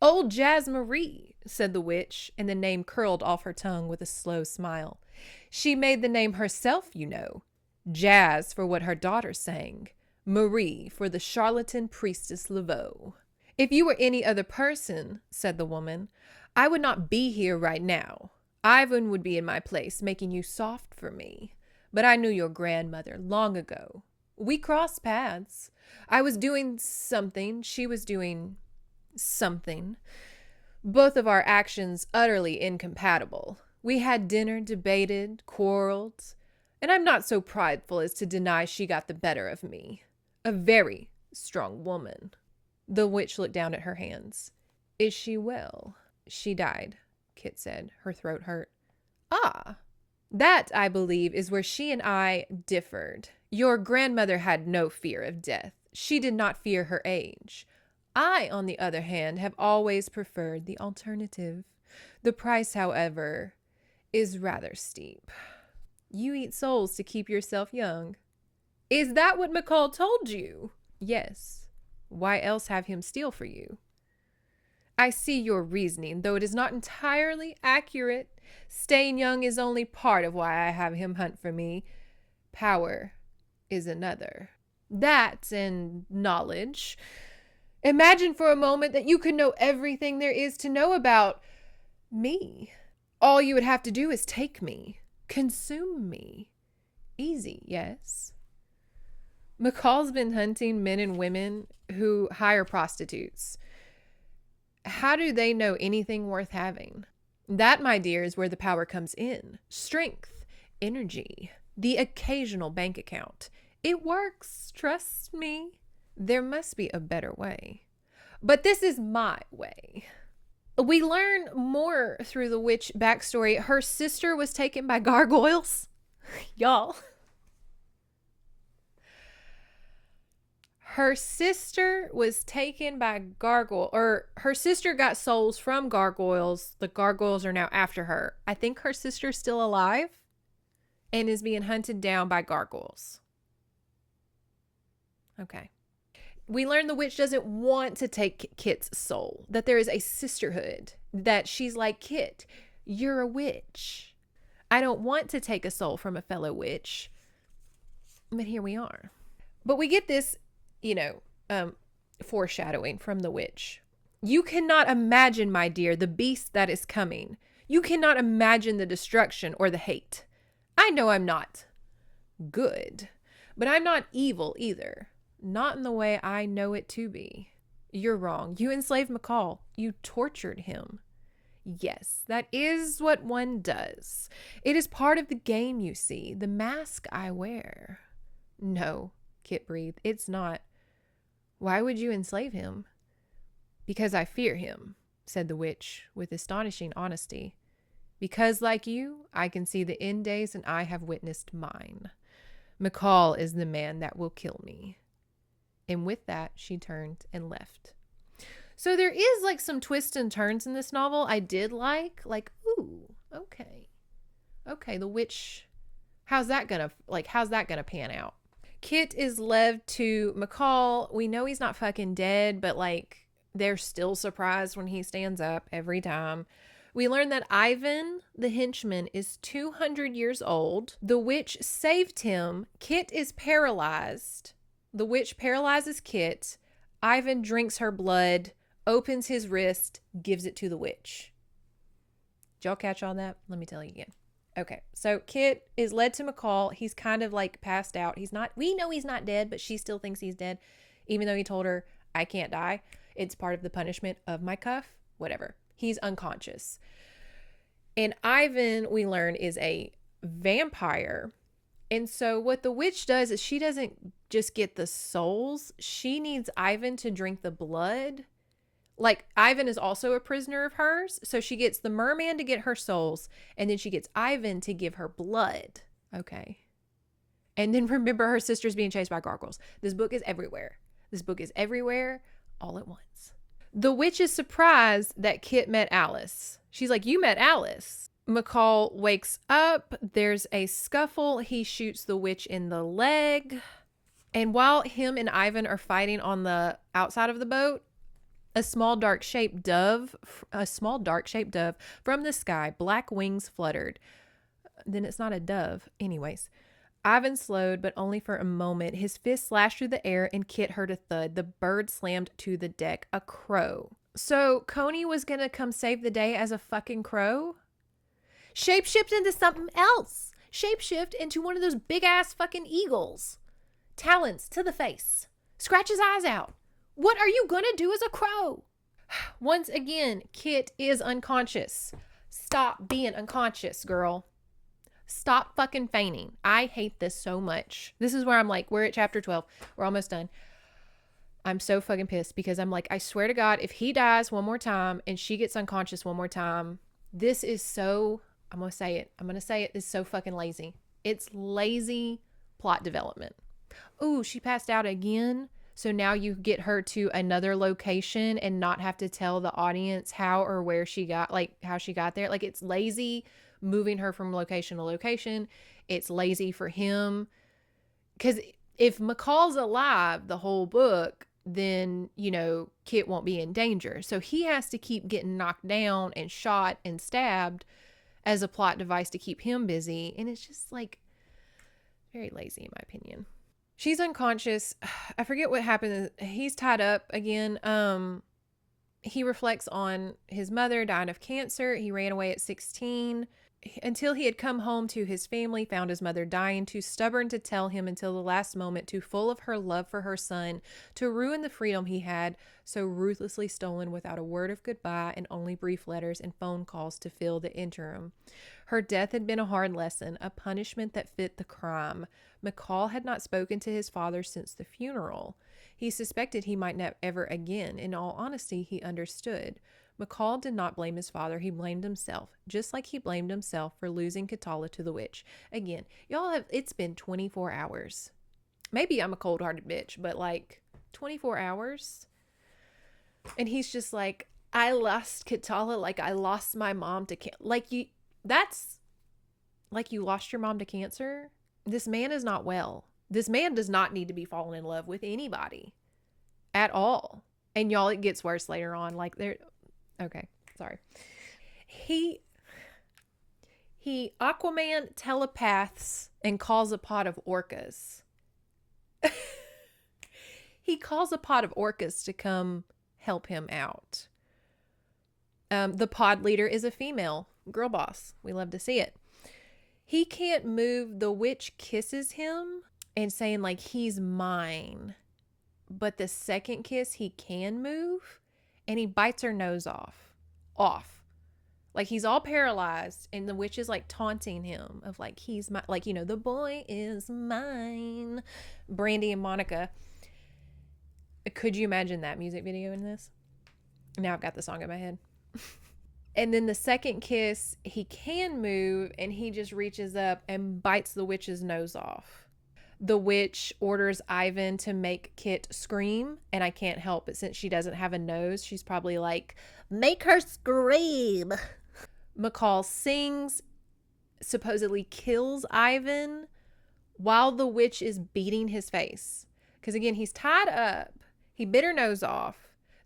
"Old Jazz Marie," said the witch, and the name curled off her tongue with a slow smile. "She made the name herself, you know. Jazz for what her daughter sang. Marie for the charlatan priestess Laveau. If you were any other person, said the woman, I would not be here right now. Ivan would be in my place, making you soft for me. But I knew your grandmother long ago. We crossed paths. I was doing something. She was doing something. Both of our actions utterly incompatible. We had dinner, debated, quarreled, and I'm not so prideful as to deny she got the better of me. A very strong woman. The witch looked down at her hands. Is she well? She died, Kit said. Her throat hurt. Ah, that, I believe, is where she and I differed. Your grandmother had no fear of death. She did not fear her age. I, on the other hand, have always preferred the alternative. The price, however, is rather steep. You eat souls to keep yourself young. Is that what McCall told you? Yes. Why else have him steal for you? I see your reasoning, though it is not entirely accurate. Staying young is only part of why I have him hunt for me. Power is another. That and knowledge. Imagine for a moment that you could know everything there is to know about me. All you would have to do is take me, consume me. Easy, yes? McCall's been hunting men and women who hire prostitutes. How do they know anything worth having? That, my dear, is where the power comes in. Strength, energy, the occasional bank account. It works, trust me. There must be a better way. But this is my way. We learn more through the witch backstory. Her sister was taken by gargoyles. Y'all. Her sister was taken by her sister got souls from gargoyles. The gargoyles are now after her. I think her sister's still alive and is being hunted down by gargoyles. Okay. We learn the witch doesn't want to take Kit's soul, that there is a sisterhood, that she's like, Kit, you're a witch. I don't want to take a soul from a fellow witch. But here we are. But we get this, foreshadowing from the witch. You cannot imagine, my dear, the beast that is coming. You cannot imagine the destruction or the hate. I know I'm not good, but I'm not evil either. Not in the way I know it to be. You're wrong. You enslaved McCall. You tortured him. Yes, that is what one does. It is part of the game, you see. The mask I wear. No, Kit breathed. It's not. Why would you enslave him? Because I fear him, said the witch with astonishing honesty. Because, like you, I can see the end days and I have witnessed mine. McCall is the man that will kill me. And with that, she turned and left. So there is like some twists and turns in this novel I did like, ooh, okay. Okay, the witch, how's that gonna pan out? Kit is led to McCall. We know he's not fucking dead, but they're still surprised when he stands up every time. We learn that Ivan, the henchman, is 200 years old. The witch saved him. Kit is paralyzed. The witch paralyzes Kit. Ivan drinks her blood, opens his wrist, gives it to the witch. Did y'all catch all that? Let me tell you again. Okay, so Kit is led to McCall. He's kind of passed out. We know he's not dead, but she still thinks he's dead, even though he told her, I can't die. It's part of the punishment of my cuff, whatever. He's unconscious. And Ivan, we learn, is a vampire. And so what the witch does is she doesn't just get the souls. She needs Ivan to drink the blood. Ivan is also a prisoner of hers. So she gets the merman to get her souls. And then she gets Ivan to give her blood. Okay. And then remember, her sister's being chased by gargoyles. This book is everywhere. All at once. The witch is surprised that Kit met Alice. She's like, you met Alice. McCall wakes up. There's a scuffle. He shoots the witch in the leg. And while him and Ivan are fighting on the outside of the boat, a small dark-shaped dove from the sky, black wings fluttered. Then it's not a dove. Anyways, Ivan slowed, but only for a moment. His fist slashed through the air and Kit heard a thud. The bird slammed to the deck. A crow. So Coney was going to come save the day as a fucking crow? Shapeshift into something else. Shapeshift into one of those big ass fucking eagles. Talons to the face. Scratch his eyes out. What are you going to do as a crow? Once again, Kit is unconscious. Stop being unconscious, girl. Stop fucking feigning. I hate this so much. This is where I'm like, we're at chapter 12. We're almost done. I'm so fucking pissed because I'm like, I swear to God, if he dies one more time and she gets unconscious one more time, this is so, I'm going to say it. It's so fucking lazy. It's lazy plot development. Ooh, she passed out again. So now you get her to another location and not have to tell the audience how or where she got, like how she got there. Like, it's lazy moving her from location to location. It's lazy for him. Because if McCall's alive the whole book, then, you know, Kit won't be in danger. So he has to keep getting knocked down and shot and stabbed as a plot device to keep him busy. And it's just like very lazy in my opinion. She's unconscious. I forget what happened. He's tied up again. He reflects on his mother dying of cancer. He ran away at 16 until he had come home to his family, found his mother dying, too stubborn to tell him until the last moment, too full of her love for her son, to ruin the freedom he had so ruthlessly stolen without a word of goodbye and only brief letters and phone calls to fill the interim. Her death had been a hard lesson, a punishment that fit the crime. McCall had not spoken to his father since the funeral. He suspected he might not ever again. In all honesty, he understood. McCall did not blame his father. He blamed himself, just like he blamed himself for losing Katala to the witch. Again, it's been 24 hours. Maybe I'm a cold-hearted bitch, but like 24 hours? And he's just like, I lost Katala like I lost my mom to cancer. That's like you lost your mom to cancer. This man is not well. This man does not need to be falling in love with anybody at all. And y'all, it gets worse later on. Like okay, sorry. He Aquaman telepaths and calls a pod of orcas. He calls a pod of orcas to come help him out. The pod leader is a female girl boss. We love to see it. He can't move. The witch kisses him and saying like, he's mine. But the second kiss, he can move and he bites her nose off. Like he's all paralyzed and the witch is like taunting him of like, he's my, like, you know, the boy is mine. Brandy and Monica. Could you imagine that music video in this? Now I've got the song in my head. And then the second kiss, he can move and he just reaches up and bites the witch's nose off. The witch orders Ivan to make Kit scream, and I can't help it since she doesn't have a nose. She's probably like, make her scream. McCall sings, supposedly kills Ivan while the witch is beating his face. Because again, he's tied up. He bit her nose off.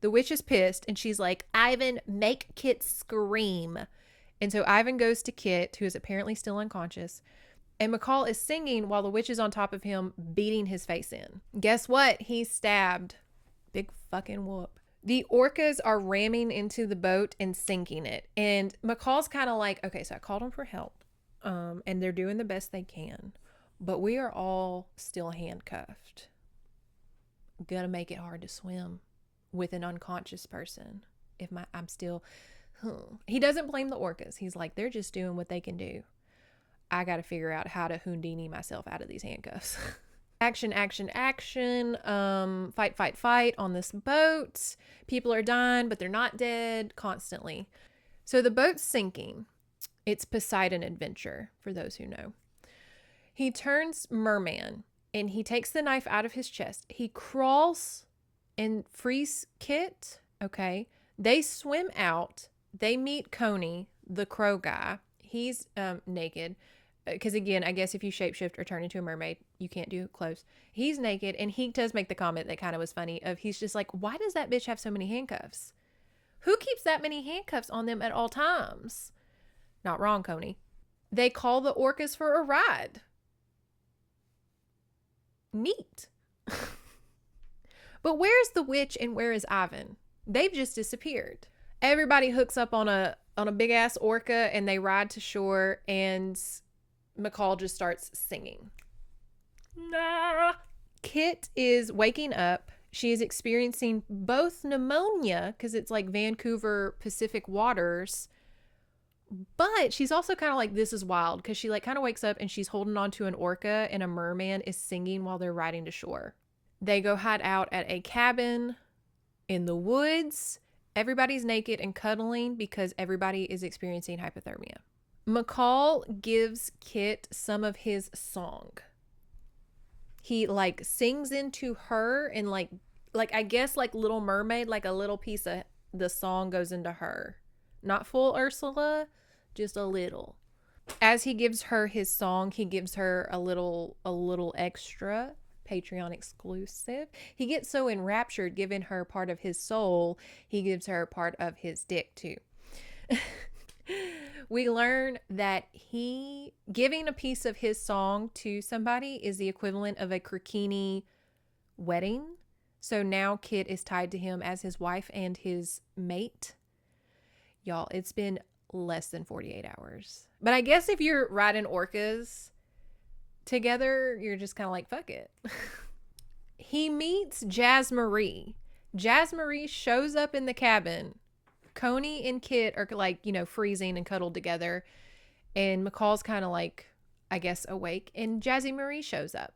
The witch is pissed and she's like, Ivan, make Kit scream. And so Ivan goes to Kit, who is apparently still unconscious. And McCall is singing while the witch is on top of him, beating his face in. Guess what? He's stabbed. Big fucking whoop. The orcas are ramming into the boat and sinking it. And McCall's kind of like, okay, so I called them for help. And they're doing the best they can. But we are all still handcuffed. Gonna make it hard to swim with an unconscious person. He doesn't blame the orcas. He's like, they're just doing what they can do. I got to figure out how to Houdini myself out of these handcuffs. Action. Fight on this boat. People are dying, but they're not dead constantly. So the boat's sinking. It's Poseidon Adventure, for those who know. He turns merman and he takes the knife out of his chest. He crawls and frees Kit. Okay. They swim out. They meet Coney, the crow guy. He's naked. Because again, I guess if you shapeshift or turn into a mermaid, you can't do clothes. He's naked, and he does make the comment that kind of was funny of he's just like, why does that bitch have so many handcuffs? Who keeps that many handcuffs on them at all times? Not wrong, Coney. They call the orcas for a ride. Neat. But where's the witch and where is Ivan? They've just disappeared. Everybody hooks up on a big ass orca and they ride to shore, and McCall just starts singing. Nah. Kit is waking up. She is experiencing both pneumonia because it's like Vancouver Pacific waters, but she's also kind of like, this is wild, because she like kind of wakes up and she's holding on to an orca and a merman is singing while they're riding to shore. They go hide out at a cabin in the woods. Everybody's naked and cuddling because everybody is experiencing hypothermia. McCall gives Kit some of his song. He like sings into her, and like I guess like Little Mermaid, like a little piece of the song goes into her. Not full Ursula, just a little. As he gives her his song, he gives her a little extra, Patreon exclusive. He gets so enraptured giving her part of his soul, he gives her part of his dick too. We learn that he giving a piece of his song to somebody is the equivalent of a Krikini wedding. So now Kit is tied to him as his wife and his mate. Y'all, it's been less than 48 hours. But I guess if you're riding orcas together, you're just kind of like, fuck it. He meets Jazz Marie. Jazz Marie shows up in the cabin. Coney and Kit are like, freezing and cuddled together. And McCall's kind of like, I guess, awake. And Jazzy Marie shows up.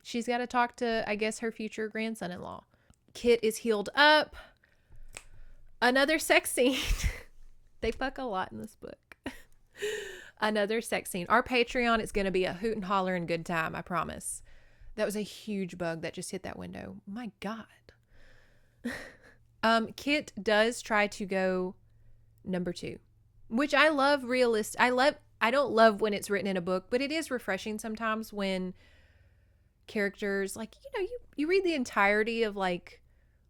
She's got to talk to, I guess, her future grandson-in-law. Kit is healed up. Another sex scene. They fuck a lot in this book. Another sex scene. Our Patreon is going to be a hoot and holler and good time, I promise. That was a huge bug that just hit that window. My God. Kit does try to go number 2, which I love I don't love when it's written in a book, but it is refreshing sometimes when characters, like, you read the entirety of like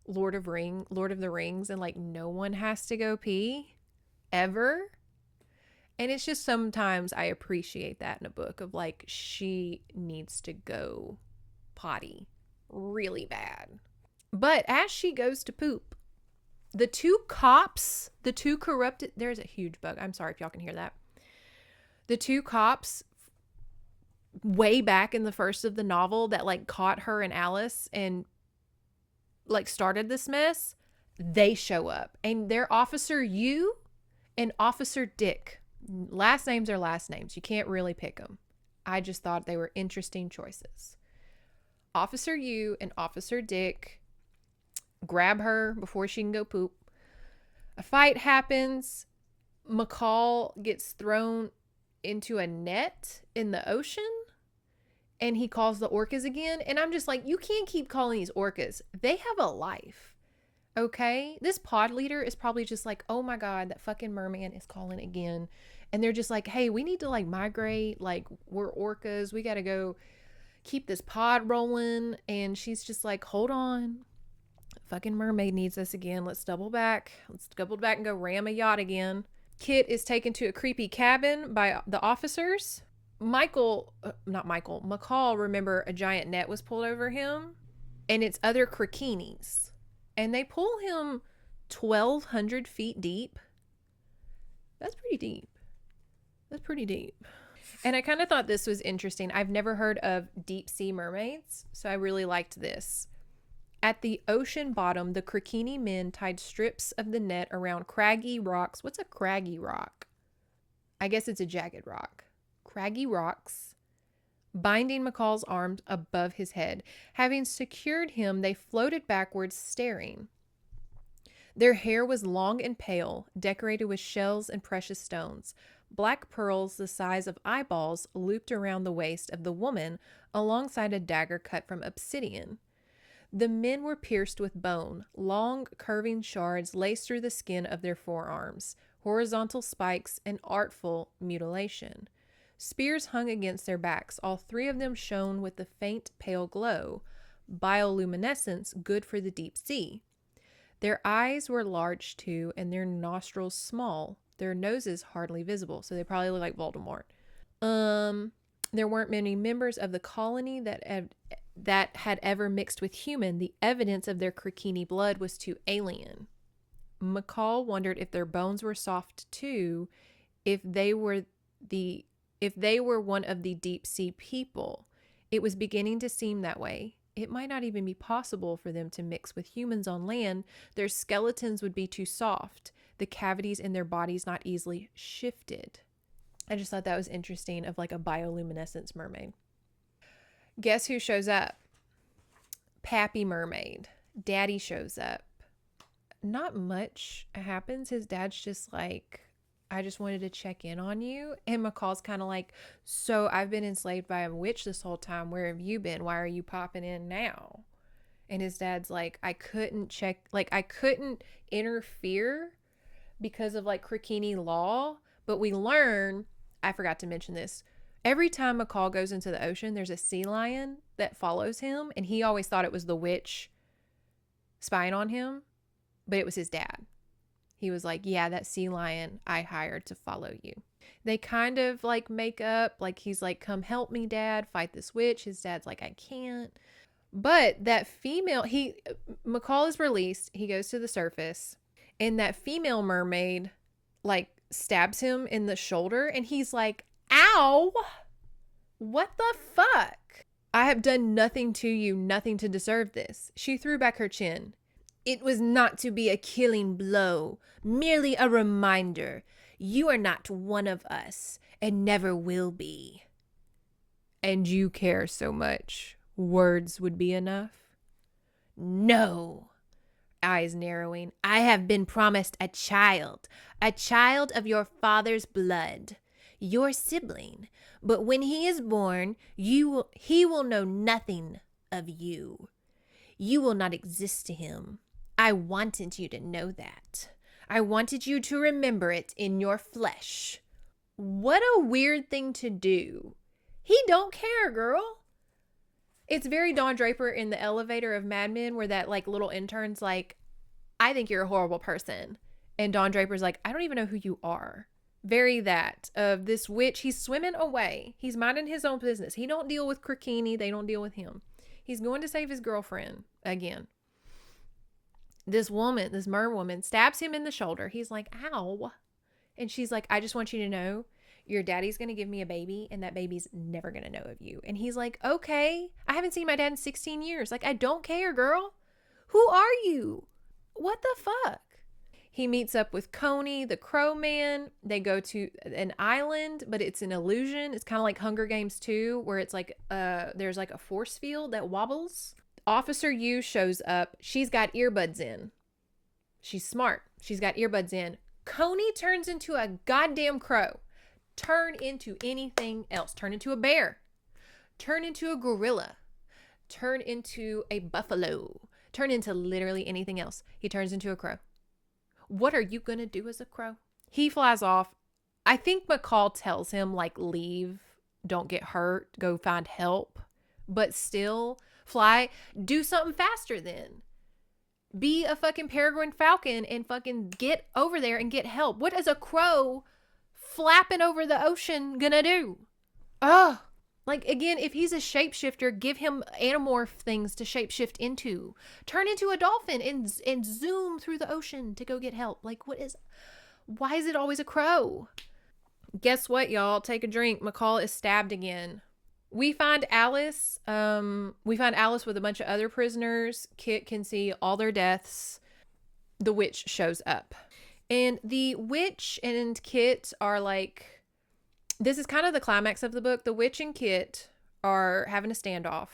Lord of the Rings, and like no one has to go pee ever. And it's just sometimes I appreciate that in a book of like, she needs to go potty really bad. But as she goes to poop, the two corrupted, there's a huge bug. I'm sorry if y'all can hear that. The two cops way back in the first of the novel that like caught her and Alice and like started this mess, they show up, and they're Officer U and Officer Dick. Last names are last names. You can't really pick them. I just thought they were interesting choices. Officer U and Officer Dick grab her before she can go poop. A fight happens. McCall gets thrown into a net in the ocean, and he calls the orcas again. And I'm just like, you can't keep calling these orcas. They have a life. Okay? This pod leader is probably just like, oh my God, that fucking merman is calling again. And they're just like, hey, we need to like migrate. Like, we're orcas. We got to go keep this pod rolling. And she's just like, hold on. Fucking mermaid needs us again. Let's double back. And go ram a yacht again. Kit is taken to a creepy cabin by the officers. McCall, remember, a giant net was pulled over him, and it's other Krikinis. And they pull him 1,200 feet deep. That's pretty deep. And I kind of thought this was interesting. I've never heard of deep sea mermaids, so I really liked this. At the ocean bottom, the Krikini men tied strips of the net around craggy rocks. What's a craggy rock? I guess it's a jagged rock. Craggy rocks, binding McCall's arms above his head. Having secured him, they floated backwards, staring. Their hair was long and pale, decorated with shells and precious stones. Black pearls the size of eyeballs looped around the waist of the woman alongside a dagger cut from obsidian. The men were pierced with bone. Long, curving shards laced through the skin of their forearms, horizontal spikes, and artful mutilation. Spears hung against their backs. All three of them shone with a faint, pale glow, bioluminescence good for the deep sea. Their eyes were large, too, and their nostrils small, their noses hardly visible, so they probably look like Voldemort. There weren't many members of the colony that that had ever mixed with human, the evidence of their Krikini blood was too alien. McCall wondered if their bones were soft too, if they were one of the deep sea people. It was beginning to seem that way. It might not even be possible for them to mix with humans on land. Their skeletons would be too soft, the cavities in their bodies not easily shifted. I just thought that was interesting, of like a bioluminescence mermaid. Guess who shows up? Pappy Mermaid. Daddy shows up. Not much happens. His dad's just like, I just wanted to check in on you. And McCall's kind of like, so I've been enslaved by a witch this whole time. Where have you been? Why are you popping in now? And his dad's like, I couldn't interfere because of like Krikini law. But we learn, I forgot to mention this, every time McCall goes into the ocean, there's a sea lion that follows him. And he always thought it was the witch spying on him, but it was his dad. He was like, yeah, that sea lion I hired to follow you. They kind of like make up, like he's like, come help me, Dad, fight this witch. His dad's like, I can't. But that female, McCall is released. He goes to the surface, and that female mermaid like stabs him in the shoulder, and he's like, ow, what the fuck? I have done nothing to you, nothing to deserve this. She threw back her chin. It was not to be a killing blow, merely a reminder. You are not one of us, and never will be. And you care so much. Words would be enough? No. Eyes narrowing. I have been promised a child of your father's blood, your sibling. But when he is born, he will know nothing of you. You will not exist to him. I wanted you to know that. I wanted you to remember it in your flesh. What a weird thing to do. He don't care, girl. It's very Don Draper in the elevator of Mad Men, where that like little intern's like, I think you're a horrible person. And Don Draper's like, I don't even know who you are. Very that of this witch. He's swimming away. He's minding his own business. He don't deal with Krikini. They don't deal with him. He's going to save his girlfriend again. This woman, this mer woman, stabs him in the shoulder. He's like, ow. And she's like, I just want you to know your daddy's going to give me a baby, and that baby's never going to know of you. And he's like, okay, I haven't seen my dad in 16 years. Like, I don't care, girl. Who are you? What the fuck? He meets up with Coney, the crow man. They go to an island, but it's an illusion. It's kind of like Hunger Games 2, where it's like, there's like a force field that wobbles. Officer Yu shows up. She's got earbuds in. She's smart. She's got earbuds in. Coney turns into a goddamn crow. Turn into anything else. Turn into a bear. Turn into a gorilla. Turn into a buffalo. Turn into literally anything else. He turns into a crow. What are you going to do as a crow? He flies off. I think McCall tells him, like, leave. Don't get hurt. Go find help. But still, fly. Do something faster then. Be a fucking peregrine falcon and fucking get over there and get help. What is a crow flapping over the ocean gonna do? Ugh. Like, again, if he's a shapeshifter, give him animorph things to shapeshift into. Turn into a dolphin and zoom through the ocean to go get help. Like, why is it always a crow? Guess what, y'all? Take a drink. McCall is stabbed again. We find Alice. With a bunch of other prisoners. Kit can see all their deaths. The witch shows up. And the witch and Kit are like, this is kind of the climax of the book. The witch and Kit are having a standoff.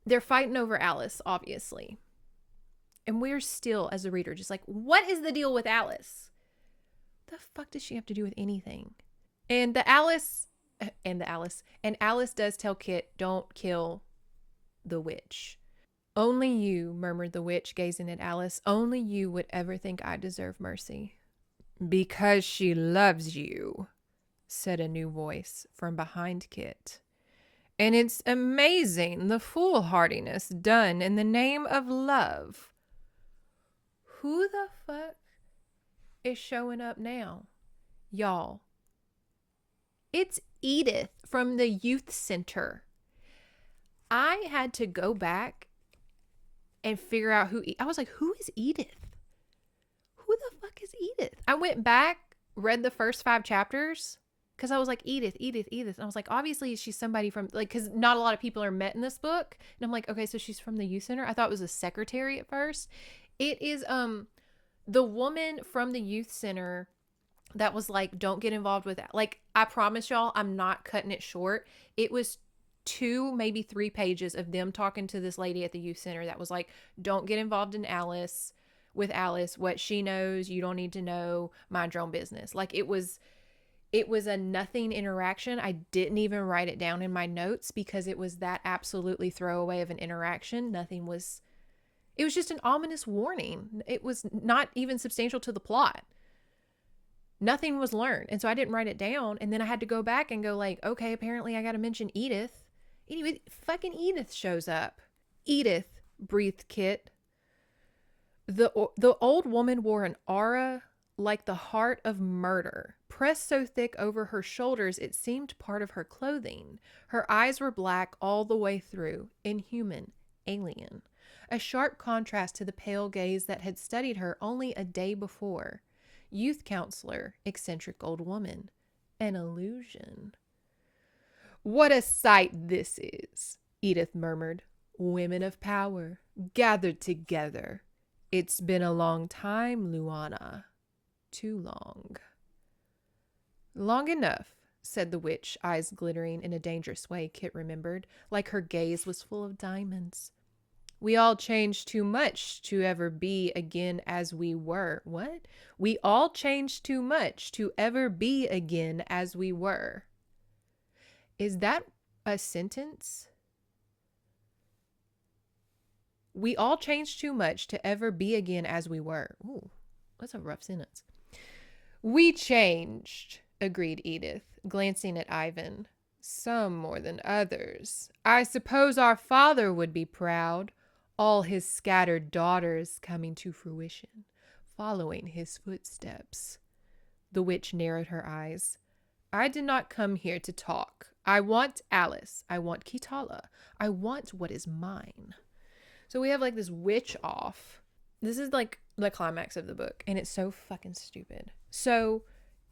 They're fighting over Alice, obviously. And we're still, as a reader, just like, what is the deal with Alice? The fuck does she have to do with anything? And Alice does tell Kit, don't kill the witch. Only you, murmured the witch, gazing at Alice, only you would ever think I deserve mercy. Because she loves you, said a new voice from behind Kit. And it's amazing the foolhardiness done in the name of love. Who the fuck is showing up now? Y'all. It's Edith from the youth center. I had to go back and figure out I was like, who is Edith? Who the fuck is Edith? I went back, read the first 5 chapters because I was like, Edith. And I was like, obviously she's somebody from, like, because not a lot of people are met in this book. And I'm like, okay, so she's from the youth center. I thought it was a secretary at first. It is the woman from the youth center that was like, don't get involved with that. Like, I promise y'all, I'm not cutting it short. It was 2, maybe 3 pages of them talking to this lady at the youth center that was like, don't get involved in Alice. What she knows, you don't need to know, mind your own business. Like, it was a nothing interaction. I didn't even write it down in my notes because it was that absolutely throwaway of an interaction. It was just an ominous warning. It was not even substantial to the plot. Nothing was learned. And so I didn't write it down. And then I had to go back and go like, okay, apparently I got to mention Edith. Anyway, fucking Edith shows up. Edith, breathed Kit. The old woman wore an aura like the heart of murder, pressed so thick over her shoulders it seemed part of her clothing. Her eyes were black all the way through, inhuman, alien. A sharp contrast to the pale gaze that had studied her only a day before. Youth counselor, eccentric old woman. An illusion. What a sight this is, Edith murmured. Women of power, gathered together. It's been a long time, Luana. Too long. Long enough, said the witch, eyes glittering in a dangerous way, Kit remembered, like her gaze was full of diamonds. We all changed too much to ever be again as we were. What? We all changed too much to ever be again as we were. Is that a sentence? We all changed too much to ever be again as we were. Ooh, that's a rough sentence. We changed, agreed Edith, glancing at Ivan. Some more than others. I suppose our father would be proud. All his scattered daughters coming to fruition, following his footsteps. The witch narrowed her eyes. I did not come here to talk. I want Alice. I want Kitala. I want what is mine. So we have like this witch off. This is like the climax of the book, and it's so fucking stupid. So,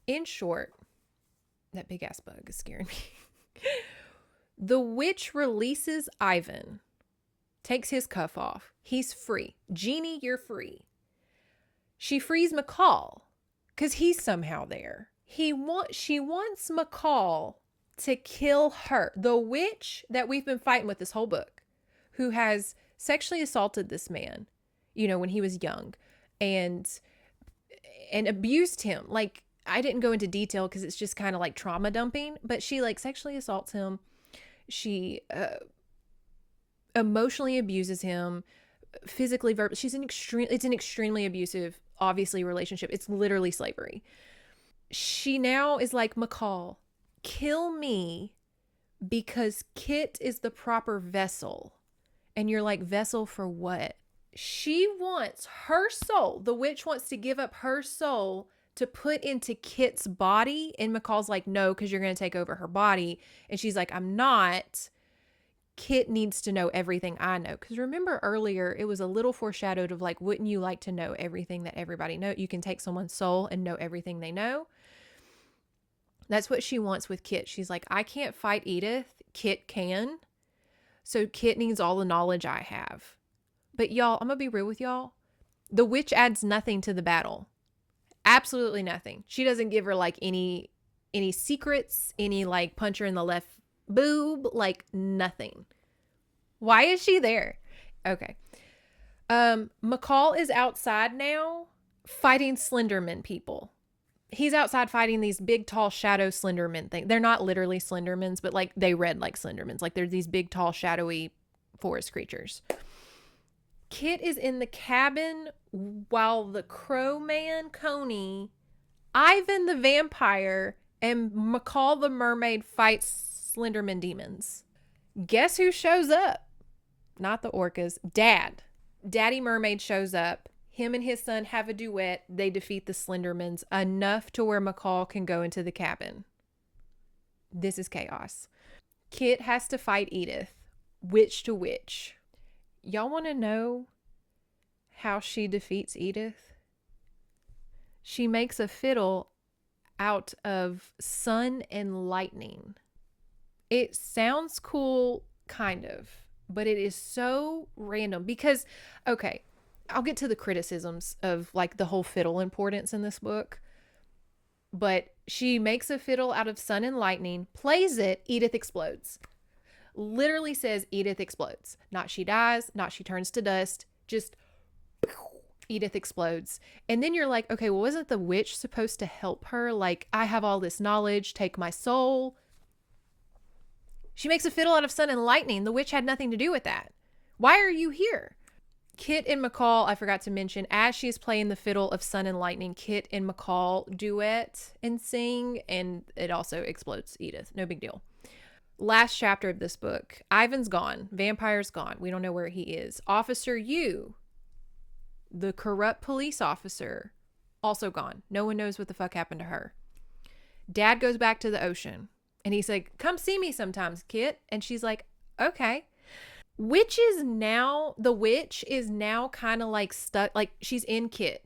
in short, that big ass bug is scaring me. The witch releases Ivan, takes his cuff off. He's free. Jeannie, you're free. She frees McCall because he's somehow there. She wants McCall to kill her. The witch that we've been fighting with this whole book, who has sexually assaulted this man, when he was young, and abused him. Like, I didn't go into detail because it's just kind of like trauma dumping, but she like sexually assaults him. She emotionally abuses him, physically, verbally. It's an extremely abusive, obviously, relationship. It's literally slavery. She now is like, McCall, kill me because Kit is the proper vessel. And you're like, vessel for what? She wants her soul. The witch wants to give up her soul to put into Kit's body. And McCall's like, no, because you're going to take over her body. And she's like, I'm not. Kit needs to know everything I know. Because remember earlier, it was a little foreshadowed of like, wouldn't you like to know everything that everybody knows? You can take someone's soul and know everything they know. That's what she wants with Kit. She's like, I can't fight Edith. Kit can. So Kit needs all the knowledge I have. But y'all, I'm going to be real with y'all. The witch adds nothing to the battle. Absolutely nothing. She doesn't give her like any secrets, any like punch her in the left boob, like nothing. Why is she there? Okay. McCall is outside now fighting Slenderman people. He's outside fighting these big, tall, shadow Slenderman things. They're not literally Slendermans, but like they read like Slendermans. Like they're these big, tall, shadowy forest creatures. Kit is in the cabin while the crow man, Coney, Ivan the vampire, and McCall the mermaid fights Slenderman demons. Guess who shows up? Not the orcas. Daddy Mermaid shows up. Him and his son have a duet. They defeat the Slendermans enough to where McCall can go into the cabin. This is chaos. Kit has to fight Edith. witch to witch. Y'all want to know how she defeats Edith? She makes a fiddle out of sun and lightning. It sounds cool, kind of, but it is so random because, okay, I'll get to the criticisms of like the whole fiddle importance in this book. But she makes a fiddle out of sun and lightning, plays it, Edith explodes. Literally says Edith explodes. Not she dies, not she turns to dust, just Edith explodes. And then you're like, okay, well, wasn't the witch supposed to help her? Like, I have all this knowledge, take my soul. She makes a fiddle out of sun and lightning. The witch had nothing to do with that. Why are you here? Kit and McCall, I forgot to mention, as she's playing the fiddle of sun and lightning, Kit and McCall duet and sing, and it also explodes Edith. No big deal. Last chapter of this book. Ivan's gone. Vampire's gone. We don't know where he is. Officer Yu, the corrupt police officer, also gone. No one knows what the fuck happened to her. Dad goes back to the ocean, and he's like, come see me sometimes, Kit. And she's like, okay. The witch is now kind of like stuck, like she's in Kit.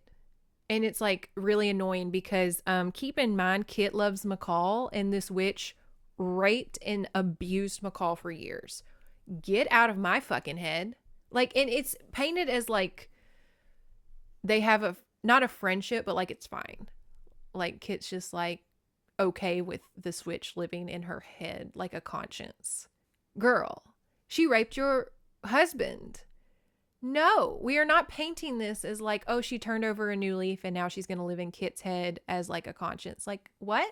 And it's like really annoying because keep in mind, Kit loves McCall, and this witch raped and abused McCall for years. Get out of my fucking head. Like, and it's painted as like they have not a friendship, but like it's fine. Like Kit's just like okay with this witch living in her head like a conscience. Girl, she raped your husband. No, we are not painting this as like, oh, she turned over a new leaf and now she's going to live in Kit's head as like a conscience. Like, what?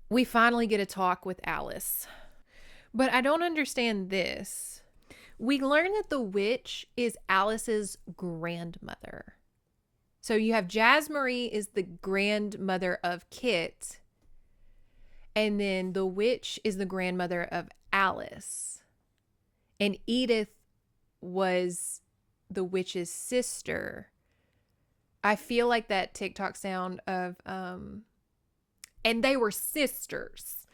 We finally get a talk with Alice. But I don't understand this. We learn that the witch is Alice's grandmother. So you have Jazz Marie is the grandmother of Kit. And then the witch is the grandmother of Alice. And Edith was the witch's sister. I feel like that TikTok sound of, and they were sisters.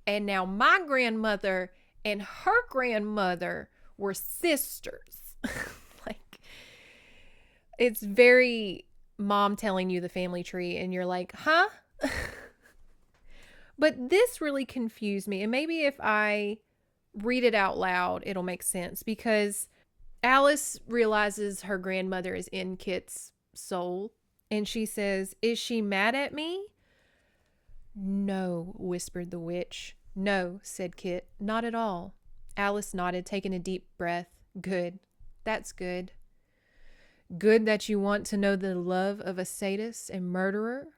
And now my grandmother and her grandmother were sisters. Like, it's very mom telling you the family tree and you're like, huh? But this really confused me. And maybe if I read it out loud, it'll make sense, because Alice realizes her grandmother is in Kit's soul and she says, is she mad at me? No, whispered the witch. No, said Kit, not at all. Alice nodded, taking a deep breath. Good. That's good. Good that you want to know the love of a sadist and murderer?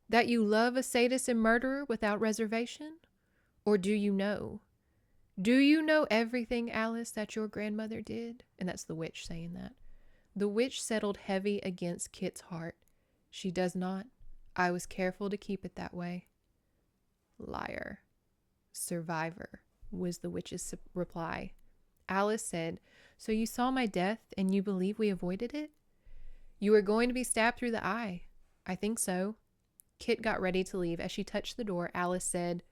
That you love a sadist and murderer without reservation? Or do you know? Do you know everything, Alice, that your grandmother did? And that's the witch saying that. The witch settled heavy against Kit's heart. She does not. I was careful to keep it that way. Liar. Survivor, was the witch's reply. Alice said, so you saw my death and you believe we avoided it? You were going to be stabbed through the eye. I think so. Kit got ready to leave. As she touched the door, Alice said,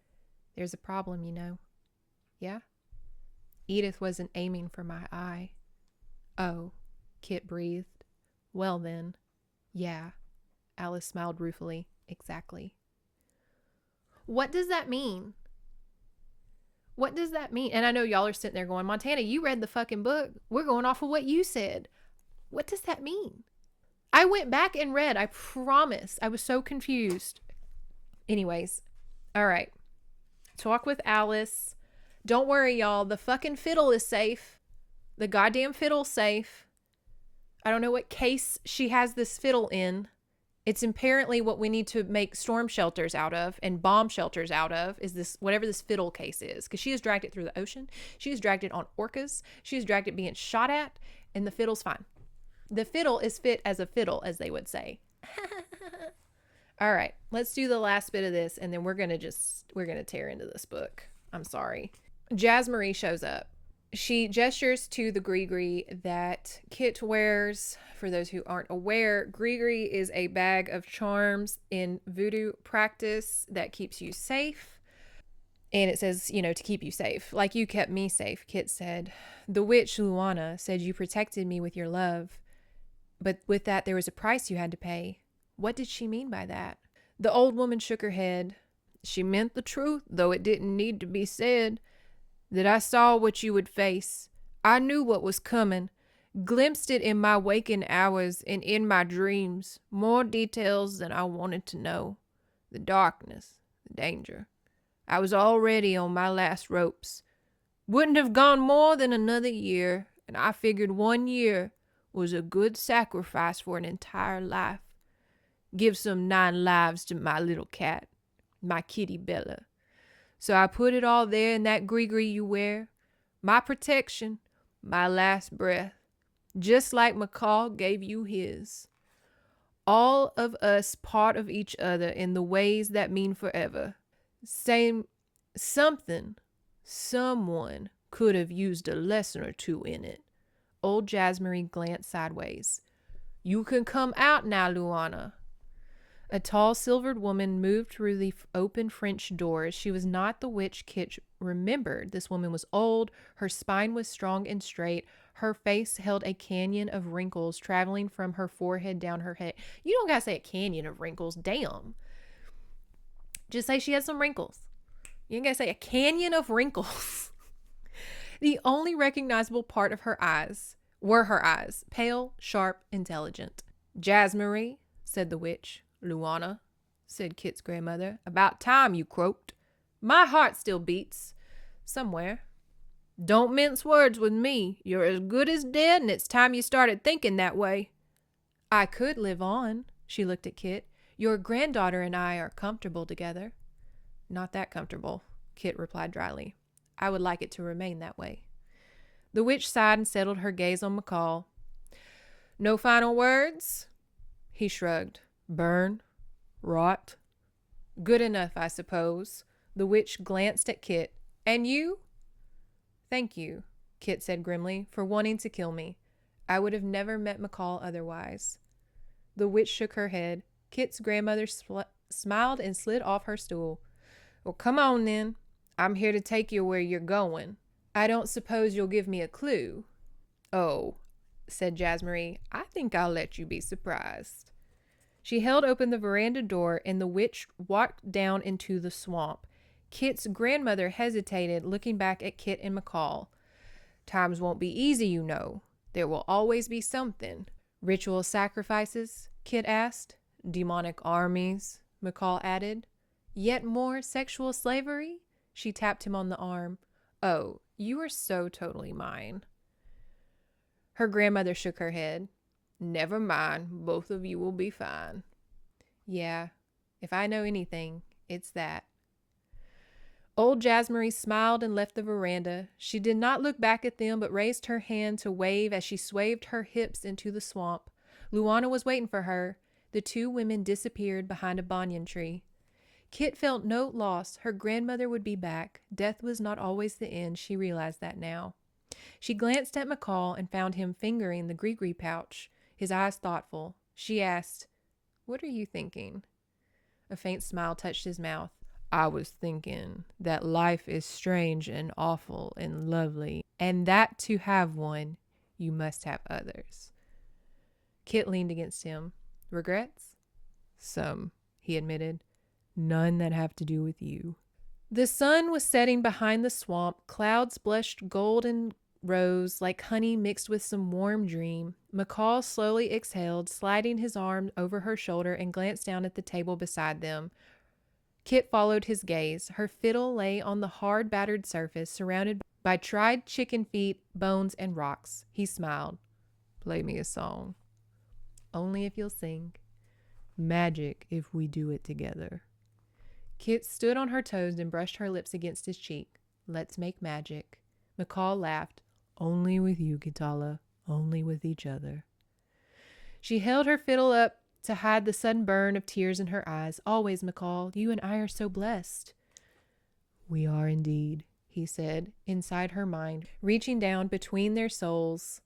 there's a problem, you know. Yeah? Edith wasn't aiming for my eye. Oh, Kit breathed. Well then, yeah. Alice smiled ruefully. Exactly. What does that mean? What does that mean? And I know y'all are sitting there going, Montana, you read the fucking book. We're going off of what you said. What does that mean? I went back and read. I promise. I was so confused. Anyways. All right. Talk with Alice. Don't worry, y'all. The fucking fiddle is safe. The goddamn fiddle's safe. I don't know what case she has this fiddle in. It's apparently what we need to make storm shelters out of and bomb shelters out of is this, whatever this fiddle case is. Because she has dragged it through the ocean. She has dragged it on orcas. She has dragged it being shot at. And the fiddle's fine. The fiddle is fit as a fiddle, as they would say. All right. Let's do the last bit of this. And then we're going to tear into this book. I'm sorry. Jazz Marie shows up. She gestures to the gree-gree that Kit wears. For those who aren't aware, gree-gree is a bag of charms in voodoo practice that keeps you safe. And it says, to keep you safe. Like you kept me safe, Kit said. The witch, Luana, said you protected me with your love. But with that, there was a price you had to pay. What did she mean by that? The old woman shook her head. She meant the truth, though it didn't need to be said. That I saw what you would face. I knew what was coming. Glimpsed it in my waking hours and in my dreams. More details than I wanted to know. The darkness, the danger. I was already on my last ropes. Wouldn't have gone more than another year, and I figured 1 year was a good sacrifice for an entire life. Give some 9 lives to my little cat, my kitty Bella. So I put it all there in that gree-gree you wear. My protection, my last breath. Just like McCall gave you his. All of us part of each other in the ways that mean forever. Someone could have used a lesson or two in it. Old Jasmine glanced sideways. You can come out now, Luana. A tall, silvered woman moved through the open French doors. She was not the witch Kit remembered. This woman was old. Her spine was strong and straight. Her face held a canyon of wrinkles traveling from her forehead down her head. You don't gotta say a canyon of wrinkles. Damn. Just say she has some wrinkles. You ain't gotta say a canyon of wrinkles. The only recognizable part of her eyes were her eyes, pale, sharp, intelligent. Jasmine, said the witch. Luana, said Kit's grandmother. About time you croaked. My heart still beats. Somewhere. Don't mince words with me. You're as good as dead, and it's time you started thinking that way. I could live on, she looked at Kit. Your granddaughter and I are comfortable together. Not that comfortable, Kit replied dryly. I would like it to remain that way. The witch sighed and settled her gaze on McCall. No final words? He shrugged. Burn. Rot. Good enough, I suppose. The witch glanced at Kit. And you? Thank you, Kit said grimly, for wanting to kill me. I would have never met McCall otherwise. The witch shook her head. Kit's grandmother smiled and slid off her stool. Well, come on then. I'm here to take you where you're going. I don't suppose you'll give me a clue. Oh, said Jasmine, I think I'll let you be surprised. She held open the veranda door and the witch walked down into the swamp. Kit's grandmother hesitated, looking back at Kit and McCall. Times won't be easy, you know. There will always be something. Ritual sacrifices? Kit asked. Demonic armies? McCall added. Yet more sexual slavery? She tapped him on the arm. Oh, you are so totally mine. Her grandmother shook her head. Never mind, both of you will be fine. Yeah, if I know anything, it's that. Old Jasmine smiled and left the veranda. She did not look back at them, but raised her hand to wave as she swayed her hips into the swamp. Luana was waiting for her. The 2 women disappeared behind a banyan tree. Kit felt no loss. Her grandmother would be back. Death was not always the end. She realized that now. She glanced at McCall and found him fingering the gree-gree pouch, his eyes thoughtful. She asked, What are you thinking? A faint smile touched his mouth. I was thinking that life is strange and awful and lovely, and that to have one, you must have others. Kit leaned against him. Regrets? Some, he admitted. None that have to do with you. The sun was setting behind the swamp. Clouds blushed gold and rose like honey mixed with some warm dream. McCall slowly exhaled, sliding his arm over her shoulder and glanced down at the table beside them. Kit followed his gaze. Her fiddle lay on the hard, battered surface, surrounded by tried chicken feet, bones, and rocks. He smiled. Play me a song. Only if you'll sing. Magic if we do it together. Kit stood on her toes and brushed her lips against his cheek. Let's make magic. McCall laughed. Only with you, Kitala. Only with each other. She held her fiddle up to hide the sudden burn of tears in her eyes. Always, McCall. You and I are so blessed. We are indeed, he said, inside her mind, reaching down between their souls,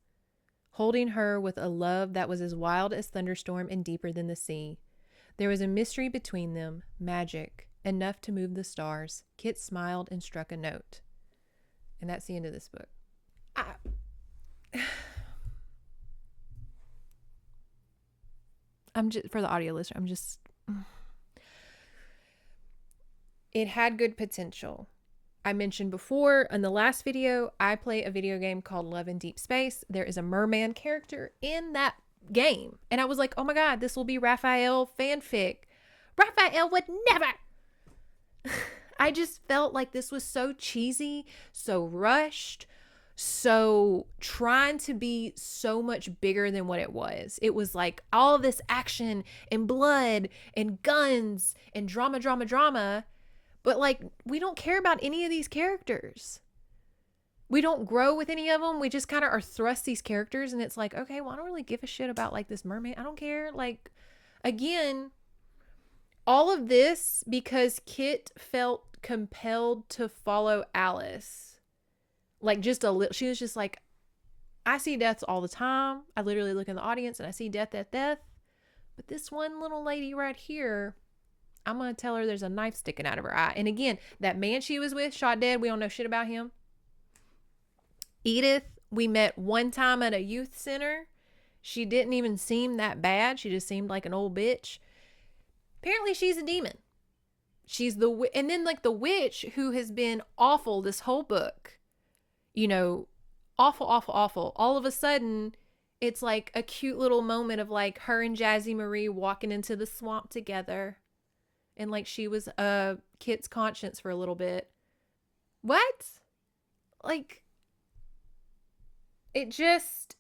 holding her with a love that was as wild as thunderstorm and deeper than the sea. There was a mystery between them, magic. enough to move the stars. Kit smiled and struck a note. And that's the end of this book. I'm just, for the audio listener, it had good potential. I mentioned before in the last video, I play a video game called Love in Deep Space. There is a merman character in that game. And I was like, oh my God, this will be Raphael fanfic. Raphael would never. I just felt like this was so cheesy, so rushed, so trying to be so much bigger than what it was. It was like all of this action and blood and guns and drama. But like, we don't care about any of these characters. We don't grow with any of them. We just kind of are thrust these characters. And it's like, okay, well, I don't really give a shit about like this mermaid. I don't care. Like, again, all of this because Kit felt compelled to follow Alice. Like just a little, she was just like, I see deaths all the time. I literally look in the audience and I see death. But this one little lady right here, I'm going to tell her there's a knife sticking out of her eye. And again, that man she was with, shot dead. We don't know shit about him. Edith, we met one time at a youth center. She didn't even seem that bad. She just seemed like an old bitch. Apparently she's a demon. She's and then like the witch who has been awful this whole book. You know, awful. All of a sudden, it's like a cute little moment of like her and Jazzy Marie walking into the swamp together. And like she was Kit's conscience for a little bit. What? Like, it just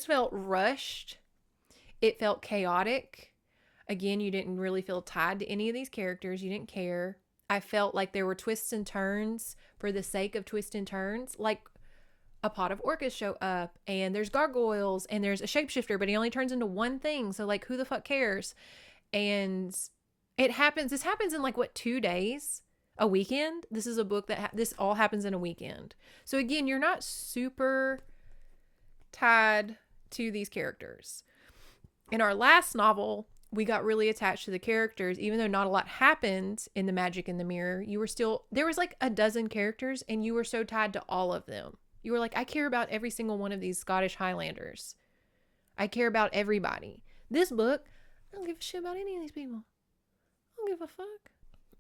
felt rushed. It felt chaotic. Again, you didn't really feel tied to any of these characters. You didn't care. I felt like there were twists and turns for the sake of twists and turns. Like a pot of orcas show up and there's gargoyles and there's a shapeshifter, but he only turns into one thing. So like, who the fuck cares? And this happens in like, what, 2 days? A weekend? This is a book that this all happens in a weekend. So again, you're not super tied to these characters. In our last novel, we got really attached to the characters. Even though not a lot happened in The Magic in the Mirror, there was like a dozen characters and you were so tied to all of them. You were like, I care about every single one of these Scottish Highlanders. I care about everybody. This book, I don't give a shit about any of these people. I don't give a fuck.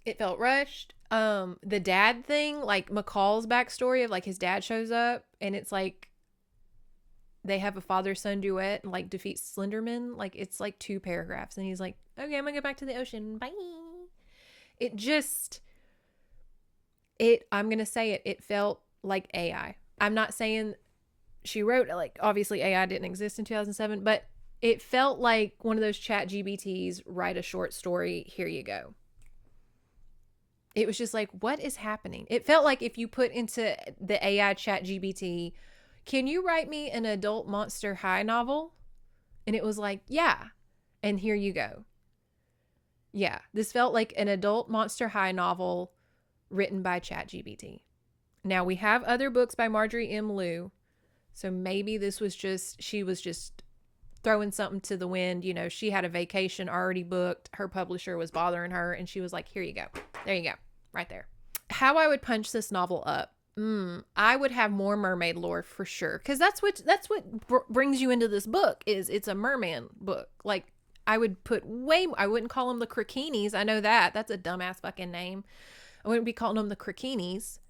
It felt rushed. The dad thing, like McCall's backstory of like his dad shows up and it's like they have a father-son duet and like defeats Slenderman. Like it's like 2 paragraphs and he's like, okay, I'm gonna go back to the ocean. Bye. I'm gonna say it. It felt like AI. I'm not saying she wrote, like, obviously AI didn't exist in 2007, but it felt like one of those chat GBTs, write a short story, here you go. It was just like, what is happening? It felt like if you put into the AI chat GBT, can you write me an adult Monster High novel? And it was like, yeah. And here you go. Yeah, this felt like an adult Monster High novel written by ChatGPT. Now, we have other books by Marjorie M. Liu, so maybe this was she was just throwing something to the wind. You know, she had a vacation already booked. Her publisher was bothering her, and she was like, here you go. There you go. Right there. How I would punch this novel up. I would have more mermaid lore for sure, because that's what brings you into this book. Is it's a merman book. Like, I would put I wouldn't call them the Krakenis. I know that's a dumbass fucking name. I wouldn't be calling them the Krakenis.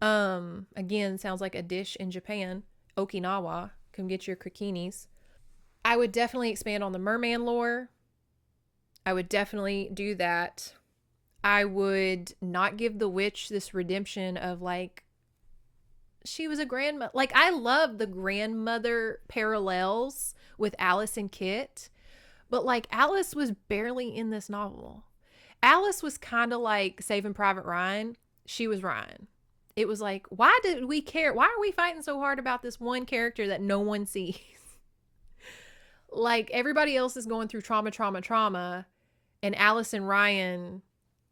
Again, sounds like a dish in Japan. Okinawa. Come get your Krakenis. I would definitely expand on the merman lore. I would definitely do that. I would not give the witch this redemption of like, she was a grandmother. Like, I love the grandmother parallels with Alice and Kit, but like, Alice was barely in this novel. Alice was kind of like Saving Private Ryan. She was Ryan. It was like, why did we care? Why are we fighting so hard about this one character that no one sees? Like, everybody else is going through trauma, and Alice and Ryan,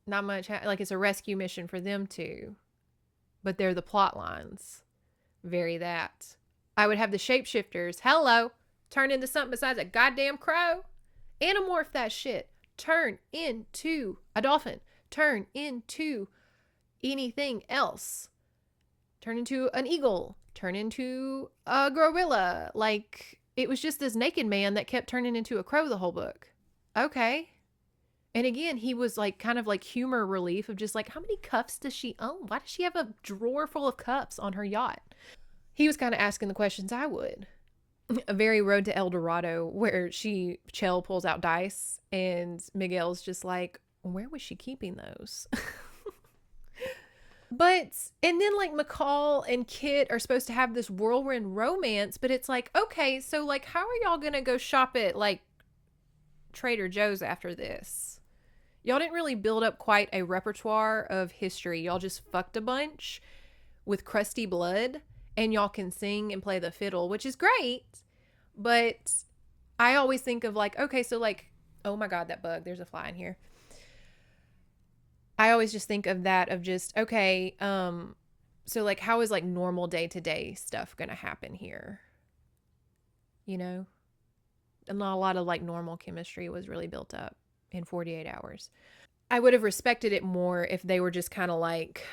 not much, like, it's a rescue mission for them too, but they're the plot lines. Very that. I would have the shapeshifters, turn into something besides a goddamn crow. Anamorph that shit. turn into a dolphin, turn into anything else, turn into an eagle, turn into a gorilla. Like, it was just this naked man that kept turning into a crow the whole book. Okay. And again, he was like kind of like humor relief of just like, how many cuffs does she own? Why does she have a drawer full of cuffs on her yacht? He was kind of asking the questions I would. A very Road to El Dorado where Chell pulls out dice and Miguel's just like, where was she keeping those? And then like McCall and Kit are supposed to have this whirlwind romance, but it's like, okay, so like, how are y'all gonna go shop at like Trader Joe's after this? Y'all didn't really build up quite a repertoire of history. Y'all just fucked a bunch with crusty blood, and y'all can sing and play the fiddle, which is great. But I always think of like, okay, so like, oh my God, that bug, there's a fly in here. I always just think of that of just, okay, so like, how is like normal day-to-day stuff gonna happen here? You know? And not a lot of like normal chemistry was really built up in 48 hours. I would have respected it more if they were just kind of like,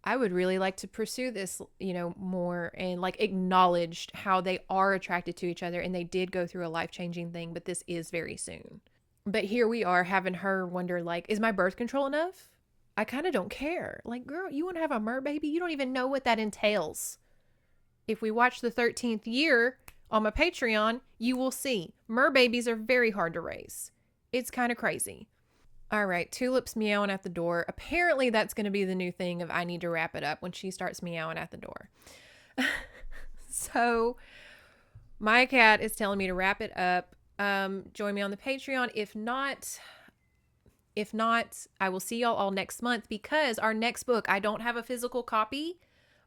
I would really like to pursue this, you know, more, and like acknowledged how they are attracted to each other and they did go through a life-changing thing, but this is very soon. But here we are having her wonder, like, is my birth control enough? I kind of don't care. Like, girl, you want to have a mer baby? You don't even know what that entails. If we watch the 13th year on my Patreon, you will see mer babies are very hard to raise. It's kind of crazy. All right, Tulip's meowing at the door. Apparently that's going to be the new thing of I need to wrap it up when she starts meowing at the door. So my cat is telling me to wrap it up. Join me on the Patreon. If not, I will see y'all all next month, because our next book, I don't have a physical copy,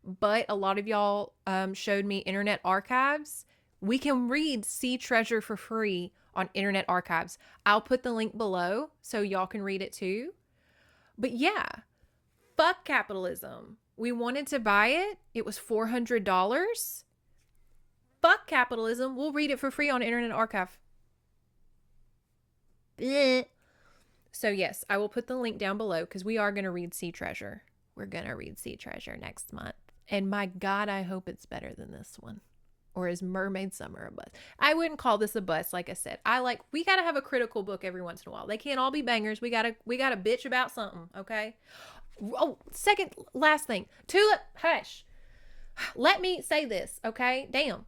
but a lot of y'all showed me Internet Archives. We can read Sea Treasure for free on Internet Archives. I'll put the link below so y'all can read it too. But yeah, fuck capitalism. We wanted to buy it. It was $400. Fuck capitalism. We'll read it for free on Internet Archive. Blech. So yes, I will put the link down below because we are going to read Sea Treasure. We're going to read Sea Treasure next month. And my God, I hope it's better than this one. Or is Mermaid Summer a bust? I wouldn't call this a bust. Like I said, we got to have a critical book every once in a while. They can't all be bangers. We got to bitch about something. Okay. Oh, last thing. Tulip, hush. Let me say this. Okay. Damn.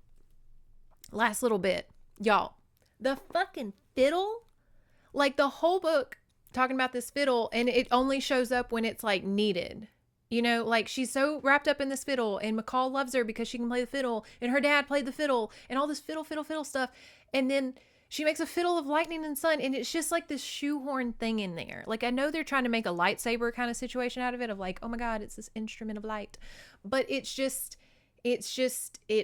Last little bit. Y'all, the fucking fiddle, like the whole book talking about this fiddle, and it only shows up when it's like needed. You know, like she's so wrapped up in this fiddle, and McCall loves her because she can play the fiddle, and her dad played the fiddle, and all this fiddle stuff. And then she makes a fiddle of lightning and sun, and it's just like this shoehorn thing in there. Like, I know they're trying to make a lightsaber kind of situation out of it, of like, oh my God, it's this instrument of light. But it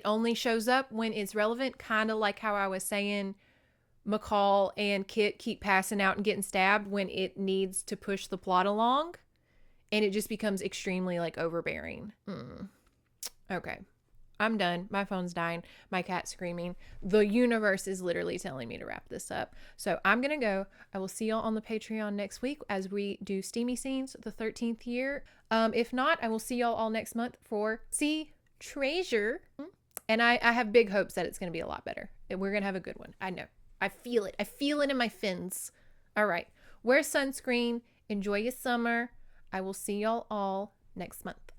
only shows up when it's relevant, kind of like how I was saying McCall and Kit keep passing out and getting stabbed when it needs to push the plot along. And it just becomes extremely like overbearing. Okay. I'm done. My phone's dying. My cat's screaming. The universe is literally telling me to wrap this up. So I'm going to go. I will see y'all on the Patreon next week as we do Steamy Scenes, the 13th year. If not, I will see y'all all next month for Sea Treasure. And I have big hopes that it's going to be a lot better. We're going to have a good one. I know. I feel it. I feel it in my fins. All right. Wear sunscreen. Enjoy your summer. I will see y'all all next month.